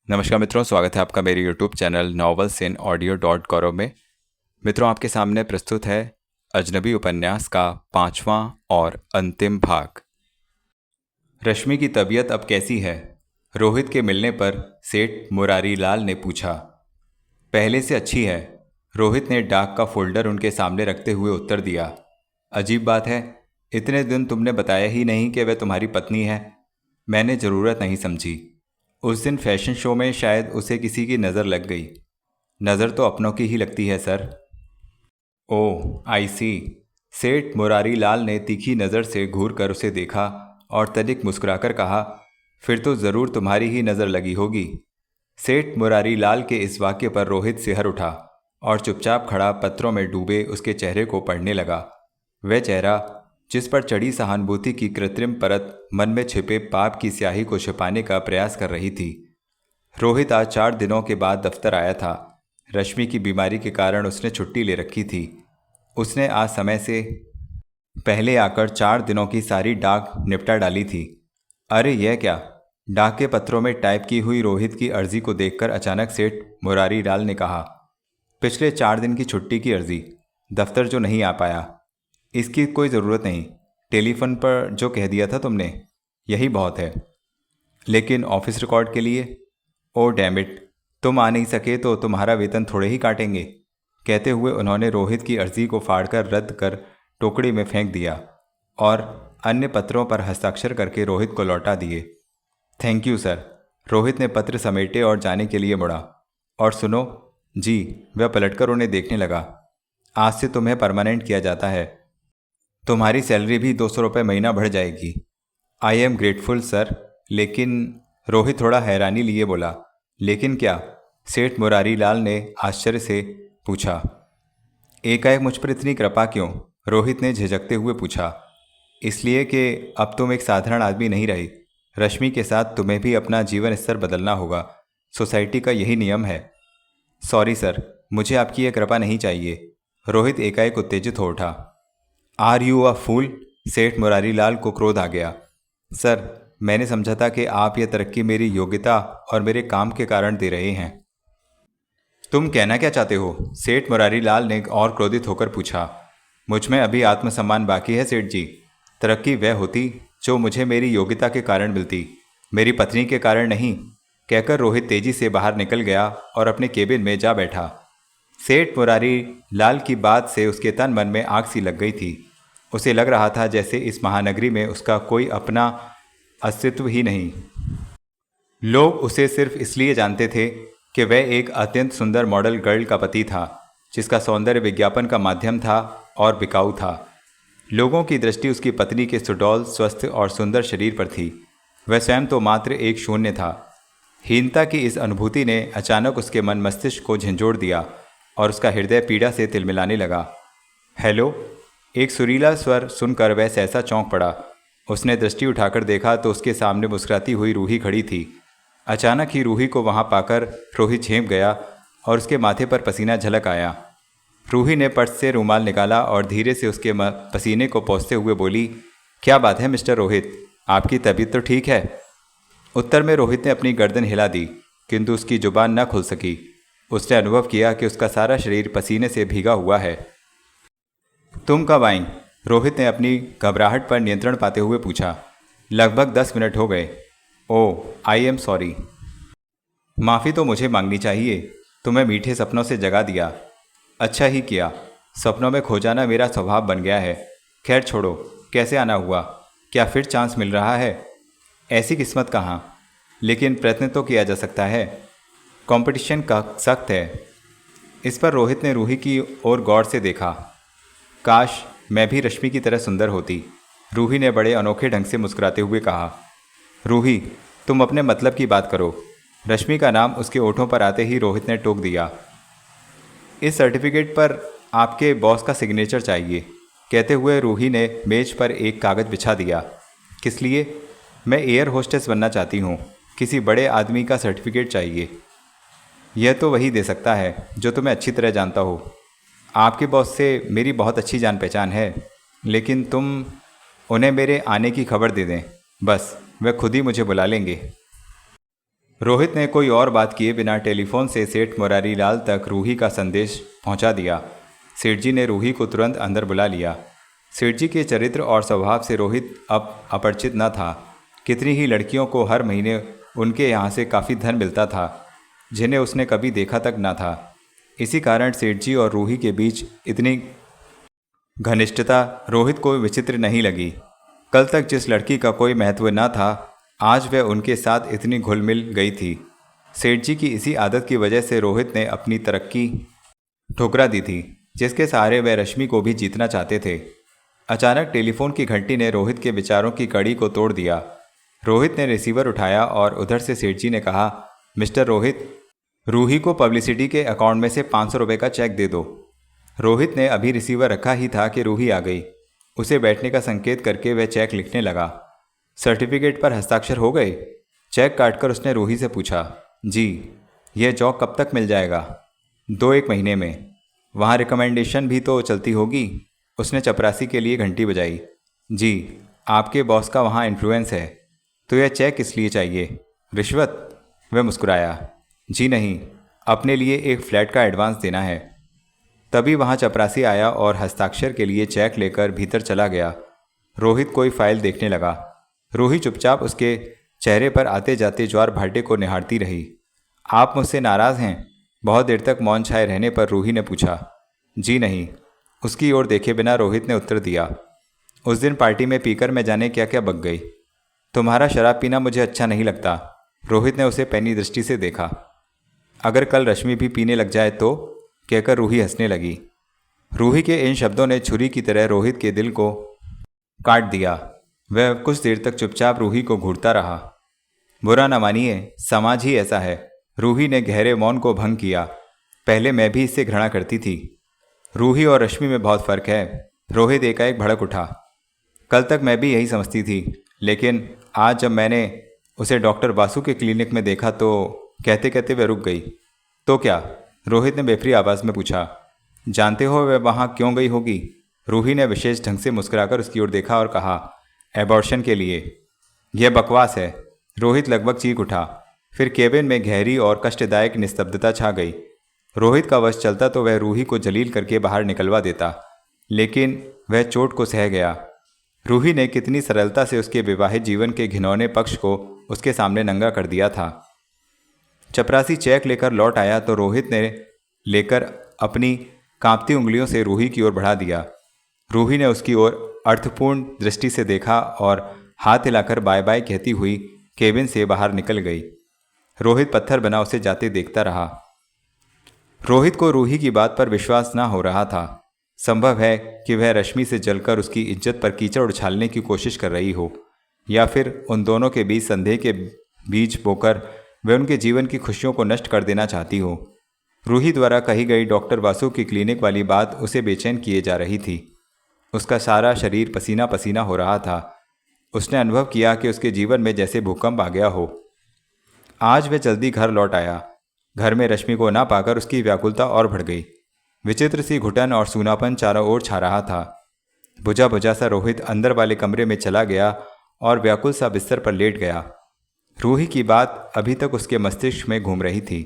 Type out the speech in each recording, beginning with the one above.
नमस्कार मित्रों, स्वागत है आपका मेरे YouTube channel novels in audio dot कॉरो में। मित्रों, आपके सामने प्रस्तुत है अजनबी उपन्यास का 5वां और अंतिम भाग। रश्मि की तबीयत अब कैसी है? रोहित के मिलने पर सेठ मुरारी लाल ने पूछा। पहले से अच्छी है, रोहित ने डाक का फोल्डर उनके सामने रखते हुए उत्तर दिया। अजीब बात है, इतने दिन तुमने बताया ही नहीं कि वह तुम्हारी पत्नी है। मैंने ज़रूरत नहीं समझी। उस दिन फैशन शो में शायद उसे किसी की नज़र लग गई। नज़र तो अपनों की ही लगती है सर। ओह आई सी। सेठ मुरारी लाल ने तीखी नज़र से घूर कर उसे देखा और तनिक मुस्कुराकर कहा, फिर तो ज़रूर तुम्हारी ही नज़र लगी होगी। सेठ मुरारी लाल के इस वाक्य पर रोहित सिहर उठा और चुपचाप खड़ा पत्रों में डूबे उसके चेहरे को पढ़ने लगा। वह चेहरा जिस पर चढ़ी सहानुभूति की कृत्रिम परत मन में छिपे पाप की स्याही को छिपाने का प्रयास कर रही थी। रोहित आज 4 दिनों के बाद दफ्तर आया था। रश्मि की बीमारी के कारण उसने छुट्टी ले रखी थी। उसने आज समय से पहले आकर 4 दिनों की सारी डाक निपटा डाली थी। अरे यह क्या! डाक के पत्रों में टाइप की हुई रोहित की अर्जी को देखकर अचानक सेठ मुरारी लाल ने कहा, पिछले 4 दिन की छुट्टी की अर्जी, दफ्तर जो नहीं आ पाया। इसकी कोई ज़रूरत नहीं, टेलीफोन पर जो कह दिया था तुमने, यही बहुत है। लेकिन ऑफिस रिकॉर्ड के लिए? ओ डैम इट, तुम आ नहीं सके तो तुम्हारा वेतन थोड़े ही काटेंगे। कहते हुए उन्होंने रोहित की अर्जी को फाड़कर रद्द कर टोकरी में फेंक दिया और अन्य पत्रों पर हस्ताक्षर करके रोहित को लौटा दिए। Thank you sir. रोहित ने पत्र समेटे और जाने के लिए मुड़ा। और सुनो जी, वह पलटकर उन्हें देखने लगा, आज से तुम्हें परमानेंट किया जाता है। तुम्हारी सैलरी भी 200 रुपये महीना बढ़ जाएगी। आई एम ग्रेटफुल सर, लेकिन रोहित थोड़ा हैरानी लिए बोला, लेकिन क्या? सेठ मुरारी लाल ने आश्चर्य से पूछा। एकाएक मुझ पर इतनी कृपा क्यों? रोहित ने झिझकते हुए पूछा। इसलिए कि अब तुम एक साधारण आदमी नहीं रही। रश्मि के साथ तुम्हें भी अपना जीवन स्तर बदलना होगा। सोसाइटी का यही नियम है। सॉरी सर, मुझे आपकी यह कृपा नहीं चाहिए। रोहित एकाएक उत्तेजित हो उठा। आर यू अ फूल? सेठ मुरारी लाल को क्रोध आ गया। सर, मैंने समझा था कि आप यह तरक्की मेरी योग्यता और मेरे काम के कारण दे रहे हैं। तुम कहना क्या चाहते हो? सेठ मुरारी लाल ने और क्रोधित होकर पूछा। मुझ में अभी आत्मसम्मान बाकी है सेठ जी। तरक्की वह होती जो मुझे मेरी योग्यता के कारण मिलती, मेरी पत्नी के कारण नहीं। कहकर रोहित तेजी से बाहर निकल गया और अपने केबिन में जा बैठा। सेठ मुरारी लाल की बात से उसके तन मन में आग सी लग गई थी। उसे लग रहा था जैसे इस महानगरी में उसका कोई अपना अस्तित्व ही नहीं। लोग उसे सिर्फ इसलिए जानते थे कि वह एक अत्यंत सुंदर मॉडल गर्ल का पति था, जिसका सौंदर्य विज्ञापन का माध्यम था और बिकाऊ था। लोगों की दृष्टि उसकी पत्नी के सुडौल, स्वस्थ और सुंदर शरीर पर थी। वह स्वयं तो मात्र एक शून्य था। हीनता की इस अनुभूति ने अचानक उसके मन मस्तिष्क को झंझोड़ दिया और उसका हृदय पीड़ा से तिलमिलाने लगा। हेलो! एक सुरीला स्वर सुनकर वह सहसा चौंक पड़ा। उसने दृष्टि उठाकर देखा तो उसके सामने मुस्कुराती हुई रूही खड़ी थी। अचानक ही रूही को वहां पाकर रोहित झेंप गया और उसके माथे पर पसीना झलक आया। रूही ने पर्स से रूमाल निकाला और धीरे से उसके पसीने को पोंछते हुए बोली, क्या बात है मिस्टर रोहित, आपकी तबीयत तो ठीक है? उत्तर में रोहित ने अपनी गर्दन हिला दी, किंतु उसकी जुबान न खुल सकी। उसने अनुभव किया कि उसका सारा शरीर पसीने से भीगा हुआ है। तुम कब आई? रोहित ने अपनी घबराहट पर नियंत्रण पाते हुए पूछा। लगभग 10 मिनट हो गए। ओह आई एम सॉरी। माफ़ी तो मुझे मांगनी चाहिए। तुम्हें मीठे सपनों से जगा दिया। अच्छा ही किया, सपनों में खो जाना मेरा स्वभाव बन गया है। खैर छोड़ो, कैसे आना हुआ? क्या फिर चांस मिल रहा है? ऐसी किस्मत कहाँ, लेकिन प्रयत्न तो किया जा सकता है। कंपटीशन का सख्त है। इस पर रोहित ने रूही की ओर गौर से देखा। काश मैं भी रश्मि की तरह सुंदर होती, रूही ने बड़े अनोखे ढंग से मुस्कुराते हुए कहा। रूही, तुम अपने मतलब की बात करो। रश्मि का नाम उसके ओठों पर आते ही रोहित ने टोक दिया। इस सर्टिफिकेट पर आपके बॉस का सिग्नेचर चाहिए। कहते हुए रूही ने मेज पर एक कागज़ बिछा दिया। किस लिए? मैं एयर होस्टेस बनना चाहती हूँ। किसी बड़े आदमी का सर्टिफिकेट चाहिए। यह तो वही दे सकता है जो तुम्हें अच्छी तरह जानता हो। आपके बॉस से मेरी बहुत अच्छी जान पहचान है, लेकिन तुम उन्हें मेरे आने की खबर दे दें, बस वे खुद ही मुझे बुला लेंगे। रोहित ने कोई और बात किए बिना टेलीफोन से सेठ मुरारी लाल तक रूही का संदेश पहुंचा दिया। सेठ जी ने रूही को तुरंत अंदर बुला लिया। सेठ जी के चरित्र और स्वभाव से रोहित अब अपरिचित न था। कितनी ही लड़कियों को हर महीने उनके यहाँ से काफ़ी धन मिलता था, जिन्हें उसने कभी देखा तक न था। इसी कारण सेठ जी और रूही के बीच इतनी घनिष्ठता रोहित को विचित्र नहीं लगी। कल तक जिस लड़की का कोई महत्व न था, आज वह उनके साथ इतनी घुल मिल गई थी। सेठ जी की इसी आदत की वजह से रोहित ने अपनी तरक्की ठुकरा दी थी, जिसके सहारे वह रश्मि को भी जीतना चाहते थे। अचानक टेलीफोन की घंटी ने रोहित के विचारों की कड़ी को तोड़ दिया। रोहित ने रिसीवर उठाया और उधर से सेठ जी ने कहा, मिस्टर रोहित, रूही को पब्लिसिटी के अकाउंट में से 500 रुपये का चेक दे दो। रोहित ने अभी रिसीवर रखा ही था कि रूही आ गई। उसे बैठने का संकेत करके वह चेक लिखने लगा। सर्टिफिकेट पर हस्ताक्षर हो गए? चेक काटकर उसने रूही से पूछा। जी। यह जॉब कब तक मिल जाएगा? 2-1 महीने में। वहाँ रिकमेंडेशन भी तो चलती होगी? उसने चपरासी के लिए घंटी बजाई। जी, आपके बॉस का वहाँ इन्फ्लुएंस है। तो यह चेक किस लिए चाहिए? रिश्वत? वह मुस्कुराया। जी नहीं, अपने लिए एक फ्लैट का एडवांस देना है। तभी वहाँ चपरासी आया और हस्ताक्षर के लिए चेक लेकर भीतर चला गया। रोहित कोई फाइल देखने लगा। रूही चुपचाप उसके चेहरे पर आते जाते ज्वार भाटे को निहारती रही। आप मुझसे नाराज़ हैं? बहुत देर तक मौन छाए रहने पर रूही ने पूछा। जी नहीं, उसकी ओर देखे बिना रोहित ने उत्तर दिया। उस दिन पार्टी में पीकर मैं जाने क्या क्या बक गई। तुम्हारा शराब पीना मुझे अच्छा नहीं लगता। रोहित ने उसे पैनी दृष्टि से देखा। अगर कल रश्मि भी पीने लग जाए तो? कहकर रूही हंसने लगी। रूही के इन शब्दों ने छुरी की तरह रोहित के दिल को काट दिया। वह कुछ देर तक चुपचाप रूही को घूरता रहा। बुरा न मानिए, समाज ही ऐसा है। रूही ने गहरे मौन को भंग किया। पहले मैं भी इससे घृणा करती थी। रूही और रश्मि में बहुत फर्क है। रोहित एकाएक भड़क उठा। कल तक मैं भी यही समझती थी, लेकिन आज जब मैंने उसे डॉक्टर बासु के क्लिनिक में देखा तो कहते कहते वह रुक गई। तो क्या? रोहित ने बेफरी आवाज़ में पूछा। जानते हो वह वहाँ क्यों गई होगी? रूही ने विशेष ढंग से मुस्कुराकर उसकी ओर देखा और कहा, एबॉर्शन के लिए। यह बकवास है। रोहित लगभग चीख उठा। फिर केबिन में गहरी और कष्टदायक निस्तब्धता छा गई। रोहित का वश चलता तो वह रूही को जलील करके बाहर निकलवा देता, लेकिन वह चोट को सह गया। रूही ने कितनी सरलता से उसके विवाहित जीवन के घिनौने पक्ष को उसके सामने नंगा कर दिया था। चपरासी चेक लेकर लौट आया तो रोहित ने लेकर अपनी कांपती उंगलियों से रूही की ओर बढ़ा दिया। रूही ने उसकी ओर अर्थपूर्ण दृष्टि से देखा और हाथ हिलाकर बाय बाय कहती हुई केबिन से बाहर निकल गई। रोहित पत्थर बना उसे जाते देखता रहा। रोहित को रूही की बात पर विश्वास न हो रहा था। संभव है कि वह रश्मि से जलकर उसकी इज्जत पर कीचड़ उछालने की कोशिश कर रही हो, या फिर उन दोनों के बीच संदेह के बीज बोकर वह उनके जीवन की खुशियों को नष्ट कर देना चाहती हो। रूही द्वारा कही गई डॉक्टर वासु की क्लिनिक वाली बात उसे बेचैन किए जा रही थी। उसका सारा शरीर पसीना पसीना हो रहा था। उसने अनुभव किया कि उसके जीवन में जैसे भूकंप आ गया हो। आज वह जल्दी घर लौट आया। घर में रश्मि को ना पाकर उसकी व्याकुलता और बढ़ गई। विचित्र सी घुटन और सूनापन चारों ओर छा रहा था। बुझा बुझा सा रोहित अंदर वाले कमरे में चला गया और व्याकुल सा बिस्तर पर लेट गया। रूही की बात अभी तक उसके मस्तिष्क में घूम रही थी।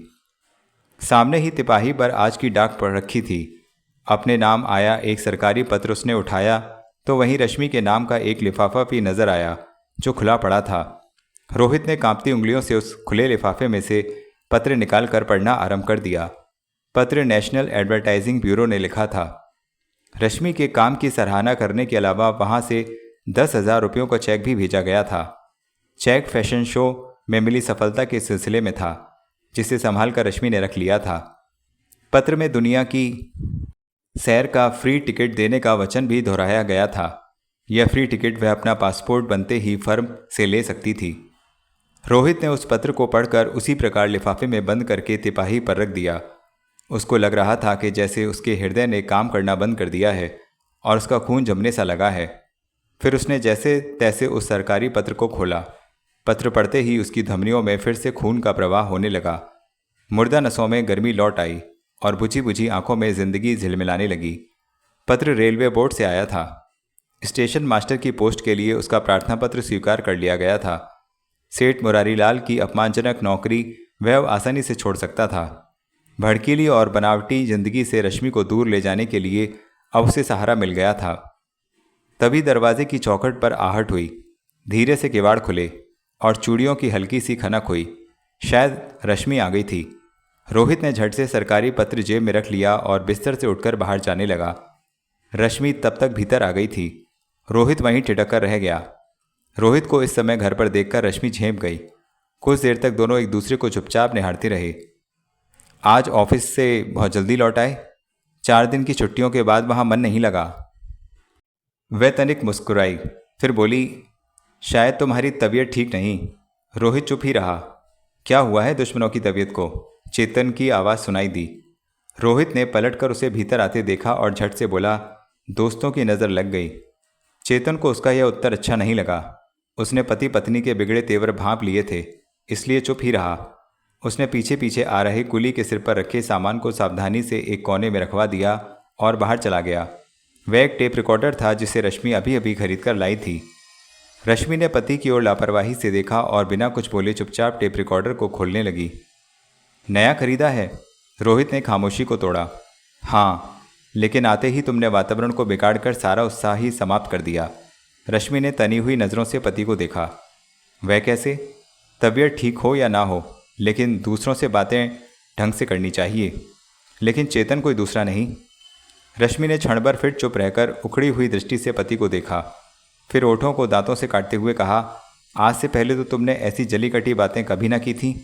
सामने ही तिपाही पर आज की डाक पड़ रखी थी। अपने नाम आया एक सरकारी पत्र उसने उठाया तो वहीं रश्मि के नाम का एक लिफाफा भी नजर आया जो खुला पड़ा था। रोहित ने कांपती उंगलियों से उस खुले लिफाफे में से पत्र निकालकर पढ़ना आरंभ कर दिया। पत्र नेशनल एडवर्टाइजिंग ब्यूरो ने लिखा था। रश्मि के काम की सराहना करने के अलावा वहां से 10,000 रुपयों का चेक भी भेजा गया था। चेक फैशन शो में मिली सफलता के सिलसिले में था, जिसे संभाल कर रश्मि ने रख लिया था। पत्र में दुनिया की सैर का फ्री टिकट देने का वचन भी दोहराया गया था। यह फ्री टिकट वह अपना पासपोर्ट बनते ही फर्म से ले सकती थी। रोहित ने उस पत्र को पढ़कर उसी प्रकार लिफाफे में बंद करके तिपाही पर रख दिया। उसको लग रहा था कि जैसे उसके हृदय ने काम करना बंद कर दिया है और उसका खून जमने सा लगा है। फिर उसने जैसे तैसे उस सरकारी पत्र को खोला। पत्र पढ़ते ही उसकी धमनियों में फिर से खून का प्रवाह होने लगा। मुर्दा नसों में गर्मी लौट आई और बुझी बुझी आंखों में जिंदगी झिलमिलाने लगी। पत्र रेलवे बोर्ड से आया था। स्टेशन मास्टर की पोस्ट के लिए उसका प्रार्थना पत्र स्वीकार कर लिया गया था। सेठ मुरारीलाल की अपमानजनक नौकरी वह आसानी से छोड़ सकता था। भड़कीली और बनावटी जिंदगी से रश्मि को दूर ले जाने के लिए अब उसे सहारा मिल गया था। तभी दरवाजे की चौखट पर आहट हुई। धीरे से किवाड़ खुले और चूड़ियों की हल्की सी खनक हुई। शायद रश्मि आ गई थी। रोहित ने झट से सरकारी पत्र जेब में रख लिया और बिस्तर से उठकर बाहर जाने लगा। रश्मि तब तक भीतर आ गई थी। रोहित वहीं ठिठक कर रह गया। रोहित को इस समय घर पर देखकर रश्मि झेंप गई। कुछ देर तक दोनों एक दूसरे को चुपचाप निहारते रहे। आज ऑफिस से बहुत जल्दी लौट आए? 4 दिन की छुट्टियों के बाद वहाँ मन नहीं लगा? वह तनिक मुस्कुराई, फिर बोली, शायद तुम्हारी तबीयत ठीक नहीं। रोहित चुप ही रहा। क्या हुआ है दुश्मनों की तबीयत को? चेतन की आवाज़ सुनाई दी। रोहित ने पलटकर उसे भीतर आते देखा और झट से बोला, दोस्तों की नज़र लग गई। चेतन को उसका यह उत्तर अच्छा नहीं लगा। उसने पति पत्नी के बिगड़े तेवर भांप लिए थे, इसलिए चुप ही रहा। उसने पीछे पीछे आ रहे कुली के सिर पर रखे सामान को सावधानी से एक कोने में रखवा दिया और बाहर चला गया। वह एक टेप रिकॉर्डर था जिसे रश्मि अभी अभी खरीद कर लाई थी। रश्मि ने पति की ओर लापरवाही से देखा और बिना कुछ बोले चुपचाप टेप रिकॉर्डर को खोलने लगी। नया खरीदा है? रोहित ने खामोशी को तोड़ा। हाँ, लेकिन आते ही तुमने वातावरण को बिगाड़कर सारा उत्साह ही समाप्त कर दिया। रश्मि ने तनी हुई नज़रों से पति को देखा। वह कैसे? तबीयत ठीक हो या ना हो, लेकिन दूसरों से बातें ढंग से करनी चाहिए। लेकिन चेतन कोई दूसरा नहीं। रश्मि ने क्षण भर फिर चुप रहकर उखड़ी हुई दृष्टि से पति को देखा, फिर ओठों को दांतों से काटते हुए कहा, आज से पहले तो तुमने ऐसी जली कटी बातें कभी ना की थी।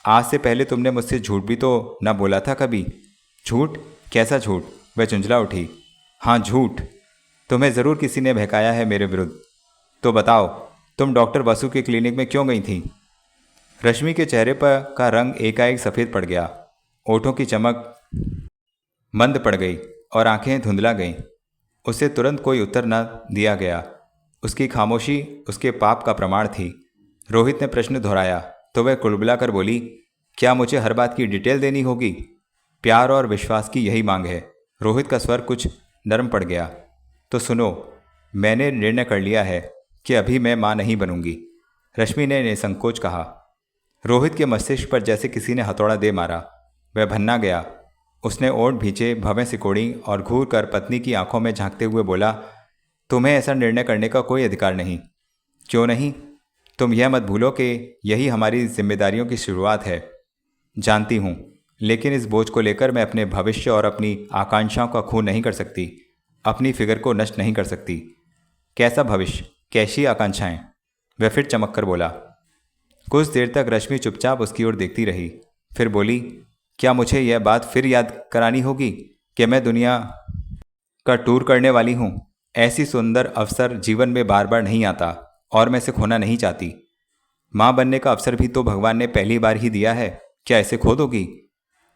आज से पहले तुमने मुझसे झूठ भी तो ना बोला था कभी। झूठ? कैसा झूठ? वह चुंझला उठी। हाँ, झूठ। तुम्हें ज़रूर किसी ने बहकाया है मेरे विरुद्ध। तो बताओ, तुम डॉक्टर बसु के क्लिनिक में क्यों गई थी? रश्मि के चेहरे पर का रंग एकाएक सफ़ेद पड़ गया। ओठों की चमक मंद पड़ गई और आंखें धुंधला गईं। उसे तुरंत कोई उत्तर न दिया गया। उसकी खामोशी उसके पाप का प्रमाण थी। रोहित ने प्रश्न दोहराया तो वह कुलबुला कर बोली, क्या मुझे हर बात की डिटेल देनी होगी? प्यार और विश्वास की यही मांग है। रोहित का स्वर कुछ नरम पड़ गया। तो सुनो, मैंने निर्णय कर लिया है कि अभी मैं मां नहीं बनूंगी, रश्मि ने निसंकोच कहा। रोहित के मस्तिष्क पर जैसे किसी ने हथौड़ा दे मारा। वह भन्ना गया। उसने ओठ भींचे, भवें सिकोड़ी और घूर कर पत्नी की आंखों में झांकते हुए बोला, तुम्हें ऐसा निर्णय करने का कोई अधिकार नहीं। क्यों नहीं? तुम यह मत भूलो कि यही हमारी जिम्मेदारियों की शुरुआत है। जानती हूँ, लेकिन इस बोझ को लेकर मैं अपने भविष्य और अपनी आकांक्षाओं का खून नहीं कर सकती, अपनी फिक्र को नष्ट नहीं कर सकती। कैसा भविष्य, कैसी आकांक्षाएं? वह फिर चमक कर बोला। कुछ देर तक रश्मि चुपचाप उसकी ओर देखती रही, फिर बोली, क्या मुझे यह बात फिर याद करानी होगी कि मैं दुनिया का टूर करने वाली हूँ? ऐसी सुंदर अवसर जीवन में बार बार नहीं आता और मैं इसे खोना नहीं चाहती। माँ बनने का अवसर भी तो भगवान ने पहली बार ही दिया है, क्या इसे खो दोगी?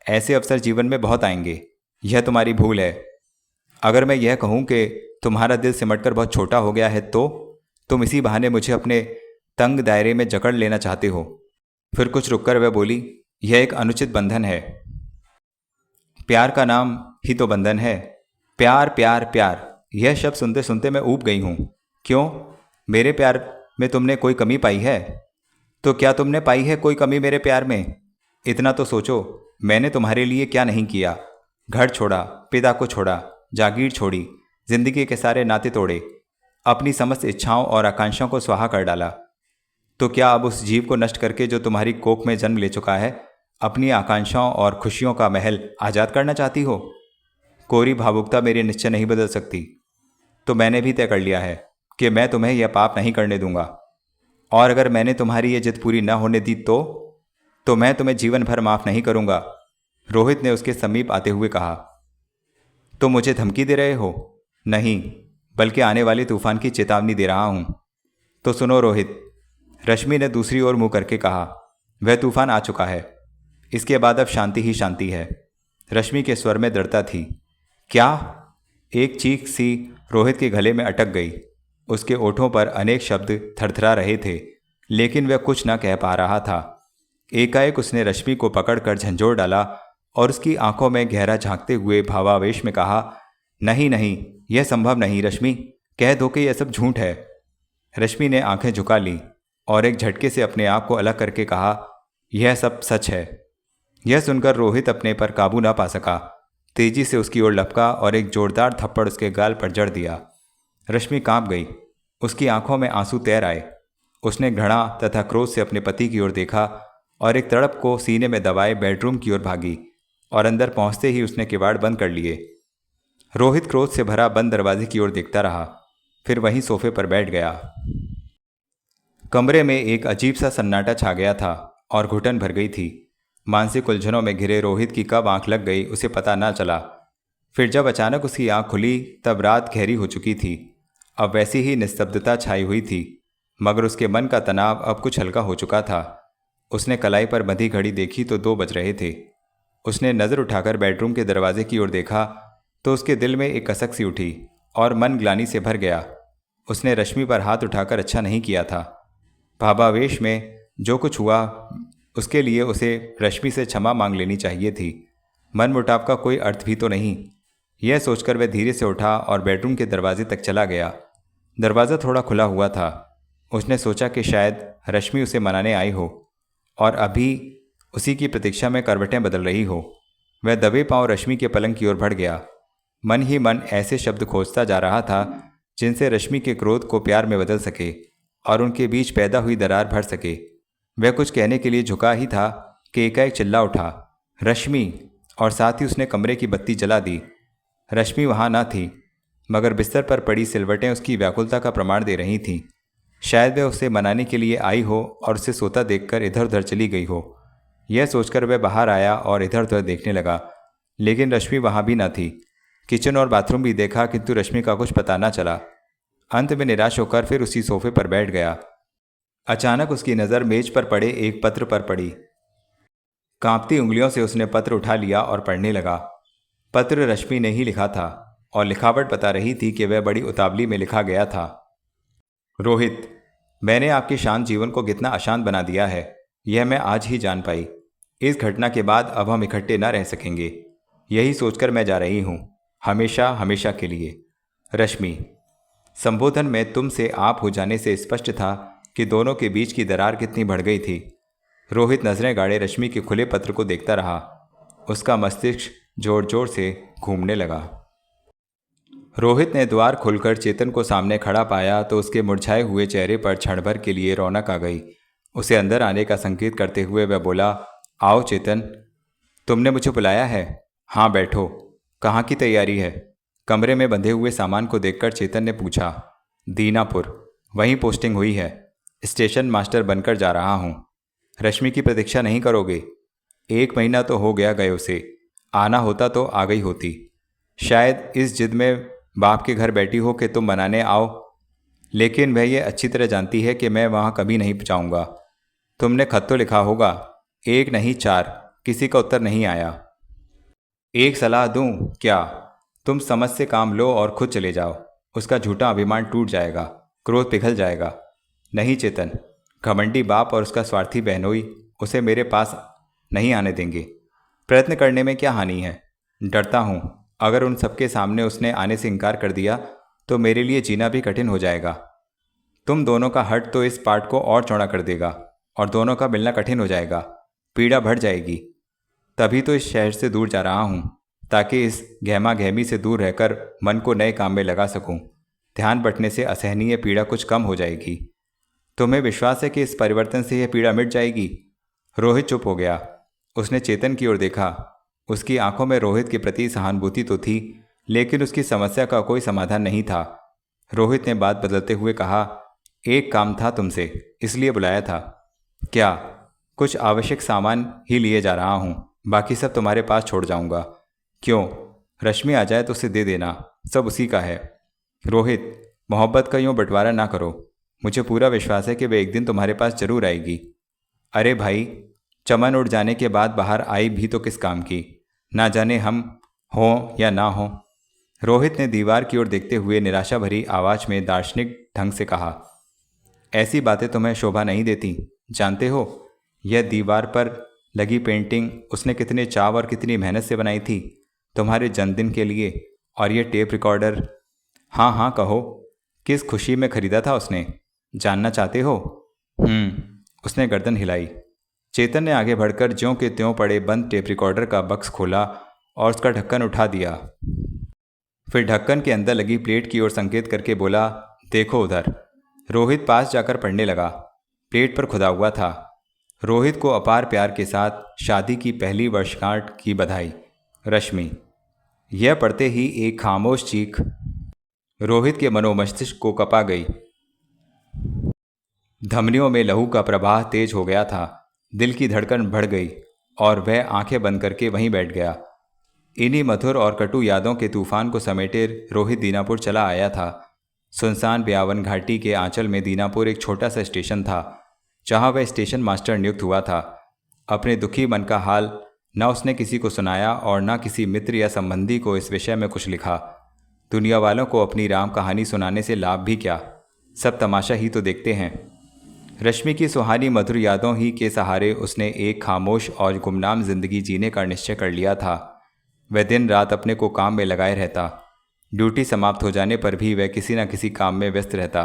ऐसे अवसर जीवन में बहुत आएंगे, यह तुम्हारी भूल है। अगर मैं यह कहूँ कि तुम्हारा दिल सिमटकर बहुत छोटा हो गया है तो तुम इसी बहाने मुझे अपने तंग दायरे में जकड़ लेना चाहते हो। फिर कुछ रुककर वह बोली, यह एक अनुचित बंधन है। प्यार का नाम ही तो बंधन है। प्यार प्यार प्यार, यह शब्द सुनते सुनते मैं ऊब गई हूँ। क्यों? मेरे प्यार में तुमने कोई कमी पाई है? तो क्या तुमने पाई है कोई कमी मेरे प्यार में? इतना तो सोचो, मैंने तुम्हारे लिए क्या नहीं किया। घर छोड़ा, पिता को छोड़ा, जागीर छोड़ी, जिंदगी के सारे नाते तोड़े, अपनी समस्त इच्छाओं और आकांक्षाओं को स्वाहा कर डाला। तो क्या अब उस जीव को नष्ट करके जो तुम्हारी कोख में जन्म ले चुका है, अपनी आकांक्षाओं और खुशियों का महल आज़ाद करना चाहती हो? कोरी भावुकता मेरी निश्चय नहीं बदल सकती। तो मैंने भी तय कर लिया है कि मैं तुम्हें यह पाप नहीं करने दूंगा। और अगर मैंने तुम्हारी ये जिद पूरी न होने दी तो मैं तुम्हें जीवन भर माफ़ नहीं करूंगा। रोहित ने उसके समीप आते हुए कहा। तो मुझे धमकी दे रहे हो? नहीं, बल्कि आने वाले तूफान की चेतावनी दे रहा हूं। तो सुनो रोहित, रश्मि ने दूसरी ओर मुंह करके कहा। वह तूफान आ चुका है, इसके बाद अब शांति ही शांति है। रश्मि के स्वर में दृढ़ता थी। क्या? एक चीख सी रोहित के गले में अटक गई। उसके ओठों पर अनेक शब्द थरथरा रहे थे, लेकिन वह कुछ न कह पा रहा था। एकाएक उसने रश्मि को पकड़कर झंझोड़ डाला और उसकी आंखों में गहरा झांकते हुए भावावेश में कहा, नहीं नहीं, यह संभव नहीं रश्मि, कह दो कि यह सब झूठ है। रश्मि ने आंखें झुका ली और एक झटके से अपने आप को अलग करके कहा, यह सब सच है। यह सुनकर रोहित अपने पर काबू ना पा सका। तेजी से उसकी ओर लपका और एक जोरदार थप्पड़ उसके गाल पर जड़ दिया। रश्मि कांप गई। उसकी आंखों में आंसू तैर आए। उसने घृणा तथा क्रोध से अपने पति की ओर देखा और एक तड़प को सीने में दबाए बेडरूम की ओर भागी और अंदर पहुंचते ही उसने किवाड़ बंद कर लिए। रोहित क्रोध से भरा बंद दरवाजे की ओर देखता रहा, फिर वहीं सोफे पर बैठ गया। कमरे में एक अजीब सा सन्नाटा छा गया था और घुटन भर गई थी। मानसिक उलझनों में घिरे रोहित की कब आंख लग गई उसे पता ना चला। फिर जब अचानक उसकी आंख खुली तब रात गहरी हो चुकी थी। अब वैसी ही निस्तब्धता छाई हुई थी, मगर उसके मन का तनाव अब कुछ हल्का हो चुका था। उसने कलाई पर बंधी घड़ी देखी तो 2 बज रहे थे। उसने नज़र उठाकर बेडरूम के दरवाजे की ओर देखा तो उसके दिल में एक कसक सी उठी और मन ग्लानि से भर गया। उसने रश्मि पर हाथ उठाकर अच्छा नहीं किया था। भावावेश में जो कुछ हुआ उसके लिए उसे रश्मि से क्षमा मांग लेनी चाहिए थी। मनमुटाव का कोई अर्थ भी तो नहीं। यह सोचकर वह धीरे से उठा और बेडरूम के दरवाजे तक चला गया। दरवाज़ा थोड़ा खुला हुआ था। उसने सोचा कि शायद रश्मि उसे मनाने आई हो और अभी उसी की प्रतीक्षा में करवटें बदल रही हो। वह दबे पांव रश्मि के पलंग की ओर बढ़ गया। मन ही मन ऐसे शब्द खोजता जा रहा था जिनसे रश्मि के क्रोध को प्यार में बदल सके और उनके बीच पैदा हुई दरार भर सके। वह कुछ कहने के लिए झुका ही था कि एकाएक चिल्ला उठा, रश्मि! और साथ ही उसने कमरे की बत्ती जला दी। रश्मि वहाँ न थी, मगर बिस्तर पर पड़ी सिलवटें उसकी व्याकुलता का प्रमाण दे रही थीं। शायद वह उसे मनाने के लिए आई हो और उसे सोता देखकर इधर उधर चली गई हो। यह सोचकर वह बाहर आया और इधर उधर देखने लगा, लेकिन रश्मि वहाँ भी न थी। किचन और बाथरूम भी देखा किंतु रश्मि का कुछ पता न चला। अंत में निराश होकर फिर उसी सोफे पर बैठ गया। अचानक उसकी नज़र मेज पर पड़े एक पत्र पर पड़ी। कांपती उंगलियों से उसने पत्र उठा लिया और पढ़ने लगा। पत्र रश्मि ने ही लिखा था और लिखावट बता रही थी कि वह बड़ी उतावली में लिखा गया था। रोहित, मैंने आपके शांत जीवन को कितना अशांत बना दिया है, यह मैं आज ही जान पाई। इस घटना के बाद अब हम इकट्ठे न रह सकेंगे। यही सोचकर मैं जा रही हूँ, हमेशा हमेशा के लिए। रश्मि। संबोधन में तुम से आप हो जाने से स्पष्ट था कि दोनों के बीच की दरार कितनी बढ़ गई थी। रोहित नजरें गाड़े रश्मि के खुले पत्र को देखता रहा। उसका मस्तिष्क जोर जोर से घूमने लगा। रोहित ने द्वार खोलकर चेतन को सामने खड़ा पाया तो उसके मुरझाए हुए चेहरे पर क्षण भर के लिए रौनक आ गई। उसे अंदर आने का संकेत करते हुए वह बोला, आओ चेतन, तुमने मुझे बुलाया है? हाँ बैठो। कहाँ की तैयारी है? कमरे में बंधे हुए सामान को देखकर चेतन ने पूछा। दीनापुर, वहीं पोस्टिंग हुई है। स्टेशन मास्टर बनकर जा रहा हूँ। रश्मि की प्रतीक्षा नहीं करोगे? 1 महीना तो हो गया गए उसे। आना होता तो आ गई होती। शायद इस जिद में बाप के घर बैठी हो कि तुम मनाने आओ, लेकिन वह ये अच्छी तरह जानती है कि मैं वहाँ कभी नहीं जाऊँगा। तुमने खत तो लिखा होगा, 1 नहीं 4, किसी का उत्तर नहीं आया। एक सलाह दूं क्या? तुम समझ से काम लो और खुद चले जाओ। उसका झूठा अभिमान टूट जाएगा, क्रोध पिघल जाएगा। नहीं चेतन, घमंडी बाप और उसका स्वार्थी बहनोई उसे मेरे पास नहीं आने देंगे। प्रयत्न करने में क्या हानि है? डरता हूँ अगर उन सबके सामने उसने आने से इनकार कर दिया तो मेरे लिए जीना भी कठिन हो जाएगा। तुम दोनों का हट तो इस पार्ट को और चौड़ा कर देगा और दोनों का मिलना कठिन हो जाएगा, पीड़ा बढ़ जाएगी। तभी तो इस शहर से दूर जा रहा हूँ, ताकि इस गहमा गहमी से दूर रहकर मन को नए काम में लगा सकूं। ध्यान बंटने से असहनीय पीड़ा कुछ कम हो जाएगी। तुम्हें विश्वास है कि इस परिवर्तन से यह पीड़ा मिट जाएगी? रोहित चुप हो गया। उसने चेतन की ओर देखा। उसकी आंखों में रोहित के प्रति सहानुभूति तो थी, लेकिन उसकी समस्या का कोई समाधान नहीं था। रोहित ने बात बदलते हुए कहा, एक काम था तुमसे, इसलिए बुलाया था। क्या? कुछ आवश्यक सामान ही लिए जा रहा हूँ, बाकी सब तुम्हारे पास छोड़ जाऊँगा। क्यों? रश्मि आ जाए तो उसे दे देना, सब उसी का है। रोहित, मोहब्बत का यूँ बंटवारा ना करो। मुझे पूरा विश्वास है कि वह एक दिन तुम्हारे पास जरूर आएगी। अरे भाई, चमन उड़ जाने के बाद बाहर आई भी तो किस काम की? ना जाने हम हों या ना हों। रोहित ने दीवार की ओर देखते हुए निराशा भरी आवाज में दार्शनिक ढंग से कहा, ऐसी बातें तुम्हें शोभा नहीं देती। जानते हो, यह दीवार पर लगी पेंटिंग उसने कितने चाव और कितनी मेहनत से बनाई थी तुम्हारे जन्मदिन के लिए। और यह टेप रिकॉर्डर, हाँ हाँ कहो, किस खुशी में खरीदा था उसने? जानना चाहते हो? उसने गर्दन हिलाई। चेतन ने आगे बढ़कर ज्यों के त्यों पड़े बंद टेप रिकॉर्डर का बक्स खोला और उसका ढक्कन उठा दिया। फिर ढक्कन के अंदर लगी प्लेट की ओर संकेत करके बोला, देखो उधर। रोहित पास जाकर पढ़ने लगा। प्लेट पर खुदा हुआ था, रोहित को अपार प्यार के साथ शादी की पहली वर्षगांठ की बधाई, रश्मि। यह पढ़ते ही एक खामोश चीख रोहित के मनोमस्तिष्क को कपा गई। धमनियों में लहू का प्रवाह तेज हो गया था, दिल की धड़कन बढ़ गई और वह आंखें बंद करके वहीं बैठ गया। इन्हीं मधुर और कटु यादों के तूफान को समेटे रोहित दीनापुर चला आया था। सुनसान ब्यावन घाटी के आंचल में दीनापुर एक छोटा सा स्टेशन था, जहां वह स्टेशन मास्टर नियुक्त हुआ था। अपने दुखी मन का हाल न उसने किसी को सुनाया और न किसी मित्र या संबंधी को इस विषय में कुछ लिखा। दुनिया वालों को अपनी राम कहानी सुनाने से लाभ भी क्या, सब तमाशा ही तो देखते हैं। रश्मि की सुहानी मधुर यादों ही के सहारे उसने एक खामोश और गुमनाम जिंदगी जीने का निश्चय कर लिया था। वह दिन रात अपने को काम में लगाए रहता। ड्यूटी समाप्त हो जाने पर भी वह किसी न किसी काम में व्यस्त रहता।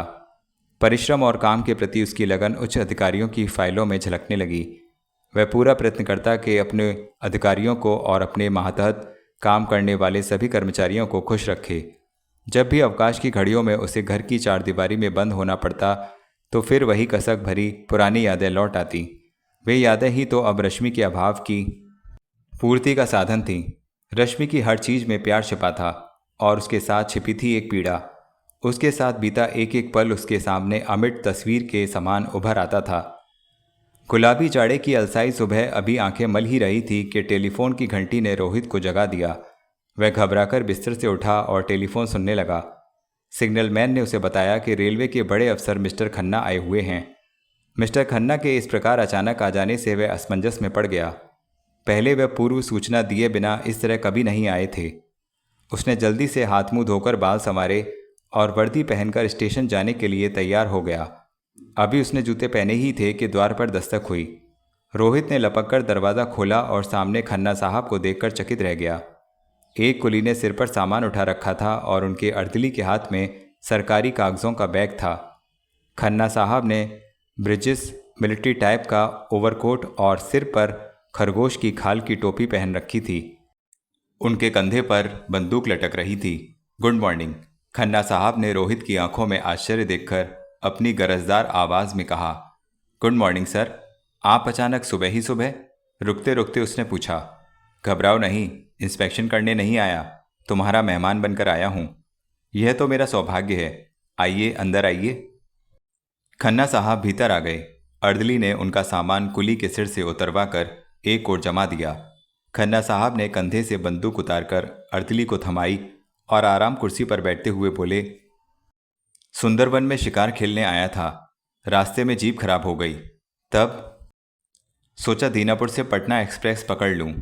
परिश्रम और काम के प्रति उसकी लगन उच्च अधिकारियों की फाइलों में झलकने लगी। वह पूरा प्रयत्न करता कि अपने अधिकारियों को और अपने मातहत काम करने वाले सभी कर्मचारियों को खुश रखे। जब भी अवकाश की घड़ियों में उसे घर की चारदीवारी में बंद होना पड़ता तो फिर वही कसक भरी पुरानी यादें लौट आती। वे यादें ही तो अब रश्मि के अभाव की पूर्ति का साधन थीं। रश्मि की हर चीज़ में प्यार छिपा था और उसके साथ छिपी थी एक पीड़ा। उसके साथ बीता एक एक पल उसके सामने अमिट तस्वीर के समान उभर आता था। गुलाबी जाड़े की अलसाई सुबह अभी आंखें मल ही रही थी कि टेलीफोन की घंटी ने रोहित को जगा दिया। वह घबराकर बिस्तर से उठा और टेलीफोन सुनने लगा। सिग्नल मैन ने उसे बताया कि रेलवे के बड़े अफसर मिस्टर खन्ना आए हुए हैं। मिस्टर खन्ना के इस प्रकार अचानक आ जाने से वह असमंजस में पड़ गया। पहले वह पूर्व सूचना दिए बिना इस तरह कभी नहीं आए थे। उसने जल्दी से हाथ मुंह धोकर बाल संवारे और वर्दी पहनकर स्टेशन जाने के लिए तैयार हो गया। अभी उसने जूते पहने ही थे कि द्वार पर दस्तक हुई। रोहित ने लपककर दरवाज़ा खोला और सामने खन्ना साहब को देखकर चकित रह गया। एक कुली ने सिर पर सामान उठा रखा था और उनके अर्दली के हाथ में सरकारी कागज़ों का बैग था। खन्ना साहब ने ब्रिजेस मिलिट्री टाइप का ओवरकोट और सिर पर खरगोश की खाल की टोपी पहन रखी थी। उनके कंधे पर बंदूक लटक रही थी। गुड मॉर्निंग, खन्ना साहब ने रोहित की आंखों में आश्चर्य देखकर अपनी गरजदार आवाज़ में कहा। गुड मॉर्निंग सर, आप अचानक सुबह ही सुबह? रुकते रुकते उसने पूछा। घबराओ नहीं, इंस्पेक्शन करने नहीं आया, तुम्हारा मेहमान बनकर आया हूँ। यह तो मेरा सौभाग्य है। आइए, अंदर आइए। खन्ना साहब भीतर आ गए। अर्दली ने उनका सामान कुली के सिर से उतरवा कर एक ओर जमा दिया। खन्ना साहब ने कंधे से बंदूक उतारकर अर्दली को थमाई और आराम कुर्सी पर बैठते हुए बोले, सुंदरवन में शिकार खेलने आया था, रास्ते में जीप खराब हो गई, तब सोचा दीनापुर से पटना एक्सप्रेस पकड़ लूं।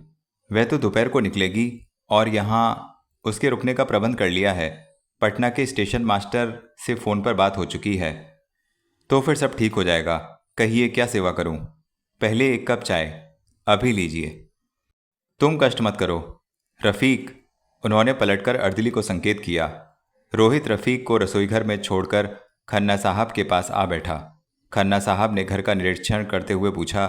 वह तो दोपहर को निकलेगी और यहाँ उसके रुकने का प्रबंध कर लिया है। पटना के स्टेशन मास्टर से फ़ोन पर बात हो चुकी है, तो फिर सब ठीक हो जाएगा। कहिए क्या सेवा करूं? पहले एक कप चाय। अभी लीजिए। तुम कष्ट मत करो रफ़ीक, उन्होंने पलटकर अर्दली को संकेत किया। रोहित रफ़ीक को रसोईघर में छोड़कर खन्ना साहब के पास आ बैठा। खन्ना साहब ने घर का निरीक्षण करते हुए पूछा,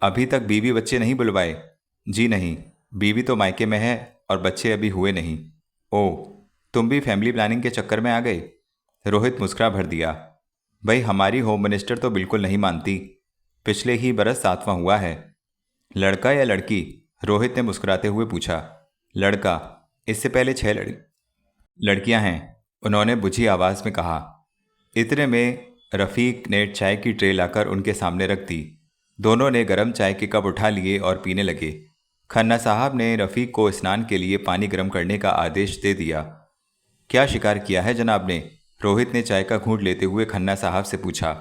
अभी तक बीवी बच्चे नहीं बुलवाए? जी नहीं, बीवी तो मायके में है और बच्चे अभी हुए नहीं। ओह, तुम भी फैमिली प्लानिंग के चक्कर में आ गए? रोहित मुस्कुरा भर दिया। भाई, हमारी होम मिनिस्टर तो बिल्कुल नहीं मानती। पिछले ही बरस 7वां हुआ है। लड़का या लड़की? रोहित ने मुस्कुराते हुए पूछा। लड़का, इससे पहले 6 लड़कियां हैं, उन्होंने बुझी आवाज़ में कहा। इतने में रफ़ीक ने चाय की ट्रे लाकर उनके सामने रख दी। दोनों ने गर्म चाय के कप उठा लिए और पीने लगे। खन्ना साहब ने रफ़ीक को स्नान के लिए पानी गर्म करने का आदेश दे दिया। क्या शिकार किया है जनाब ने? रोहित ने चाय का घूंट लेते हुए खन्ना साहब से पूछा।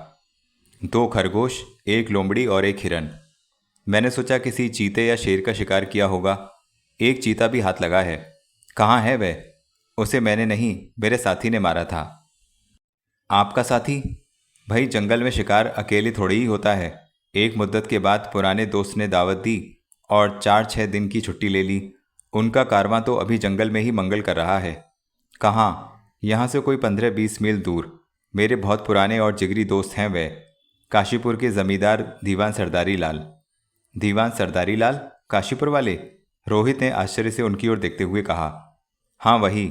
2 खरगोश, 1 लोमड़ी और 1 हिरन। मैंने सोचा किसी चीते या शेर का शिकार किया होगा। एक चीता भी हाथ लगा है। कहाँ है वह? उसे मैंने नहीं, मेरे साथी ने मारा था। आपका साथी? भाई, जंगल में शिकार अकेले थोड़ी ही होता है। एक मुद्दत के बाद पुराने दोस्त ने दावत दी और 4-6 दिन की छुट्टी ले ली। उनका कारवां तो अभी जंगल में ही मंगल कर रहा है। कहाँ? यहाँ से कोई 15-20 मील दूर। मेरे बहुत पुराने और जिगरी दोस्त हैं वे। काशीपुर के जमींदार दीवान सरदारी लाल। दीवान सरदारी लाल, काशीपुर वाले? रोहित ने आश्चर्य से उनकी ओर देखते हुए कहा। हाँ वही।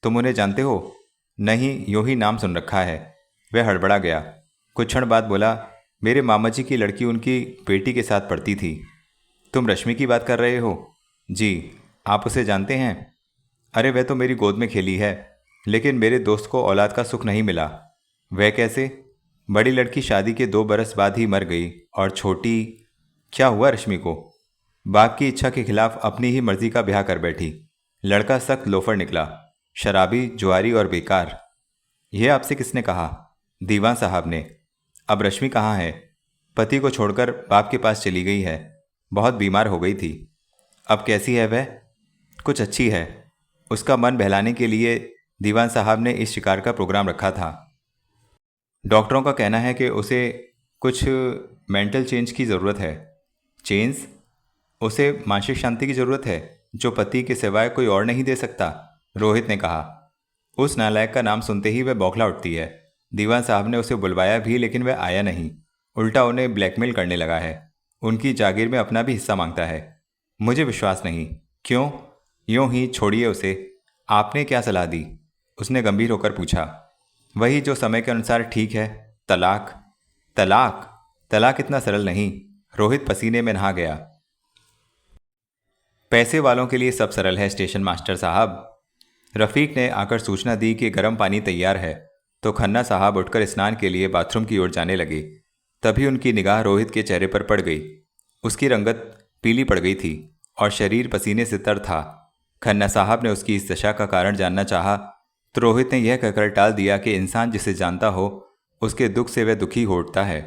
तुम उन्हें जानते हो? नहीं, यूं ही नाम सुन रखा है। वह हड़बड़ा गया। कुछ क्षण बाद बोला, मेरे मामा जी की लड़की उनकी बेटी के साथ पढ़ती थी। तुम रश्मि की बात कर रहे हो? जी। आप उसे जानते हैं? अरे वह तो मेरी गोद में खेली है, लेकिन मेरे दोस्त को औलाद का सुख नहीं मिला। वह कैसे? बड़ी लड़की शादी के 2 बरस बाद ही मर गई और छोटी। क्या हुआ रश्मि को? बाप की इच्छा के खिलाफ अपनी ही मर्जी का ब्याह कर बैठी। लड़का सख्त लोफर निकला, शराबी, जुआरी और बेकार। यह आपसे किसने कहा? दीवान साहब ने। अब रश्मि कहाँ है? पति को छोड़कर बाप के पास चली गई है। बहुत बीमार हो गई थी। अब कैसी है वह? कुछ अच्छी है। उसका मन बहलाने के लिए दीवान साहब ने इस शिकार का प्रोग्राम रखा था। डॉक्टरों का कहना है कि उसे कुछ मेंटल चेंज की ज़रूरत है। चेंज? उसे मानसिक शांति की ज़रूरत है, जो पति के सिवाय कोई और नहीं दे सकता, रोहित ने कहा। उस नालायक का नाम सुनते ही वह बौखला उठती है। दीवान साहब ने उसे बुलवाया भी, लेकिन वह आया नहीं। उल्टा उन्हें ब्लैकमेल करने लगा है। उनकी जागीर में अपना भी हिस्सा मांगता है। मुझे विश्वास नहीं। क्यों? यूं ही छोड़िए उसे। आपने क्या सलाह दी? उसने गंभीर होकर पूछा। वही जो समय के अनुसार ठीक है। तलाक। तलाक? तलाक इतना सरल नहीं। रोहित पसीने में नहा गया। पैसे वालों के लिए सब सरल है स्टेशन मास्टर साहब। रफीक ने आकर सूचना दी कि गर्म पानी तैयार है, तो खन्ना साहब उठकर स्नान के लिए बाथरूम की ओर जाने लगे। तभी उनकी निगाह रोहित के चेहरे पर पड़ गई। उसकी रंगत पीली पड़ गई थी और शरीर पसीने से तर था। खन्ना साहब ने उसकी इस दशा का कारण जानना चाहा, तो रोहित ने यह कहकर टाल दिया कि इंसान जिसे जानता हो, उसके दुख से वह दुखी हो उठता है।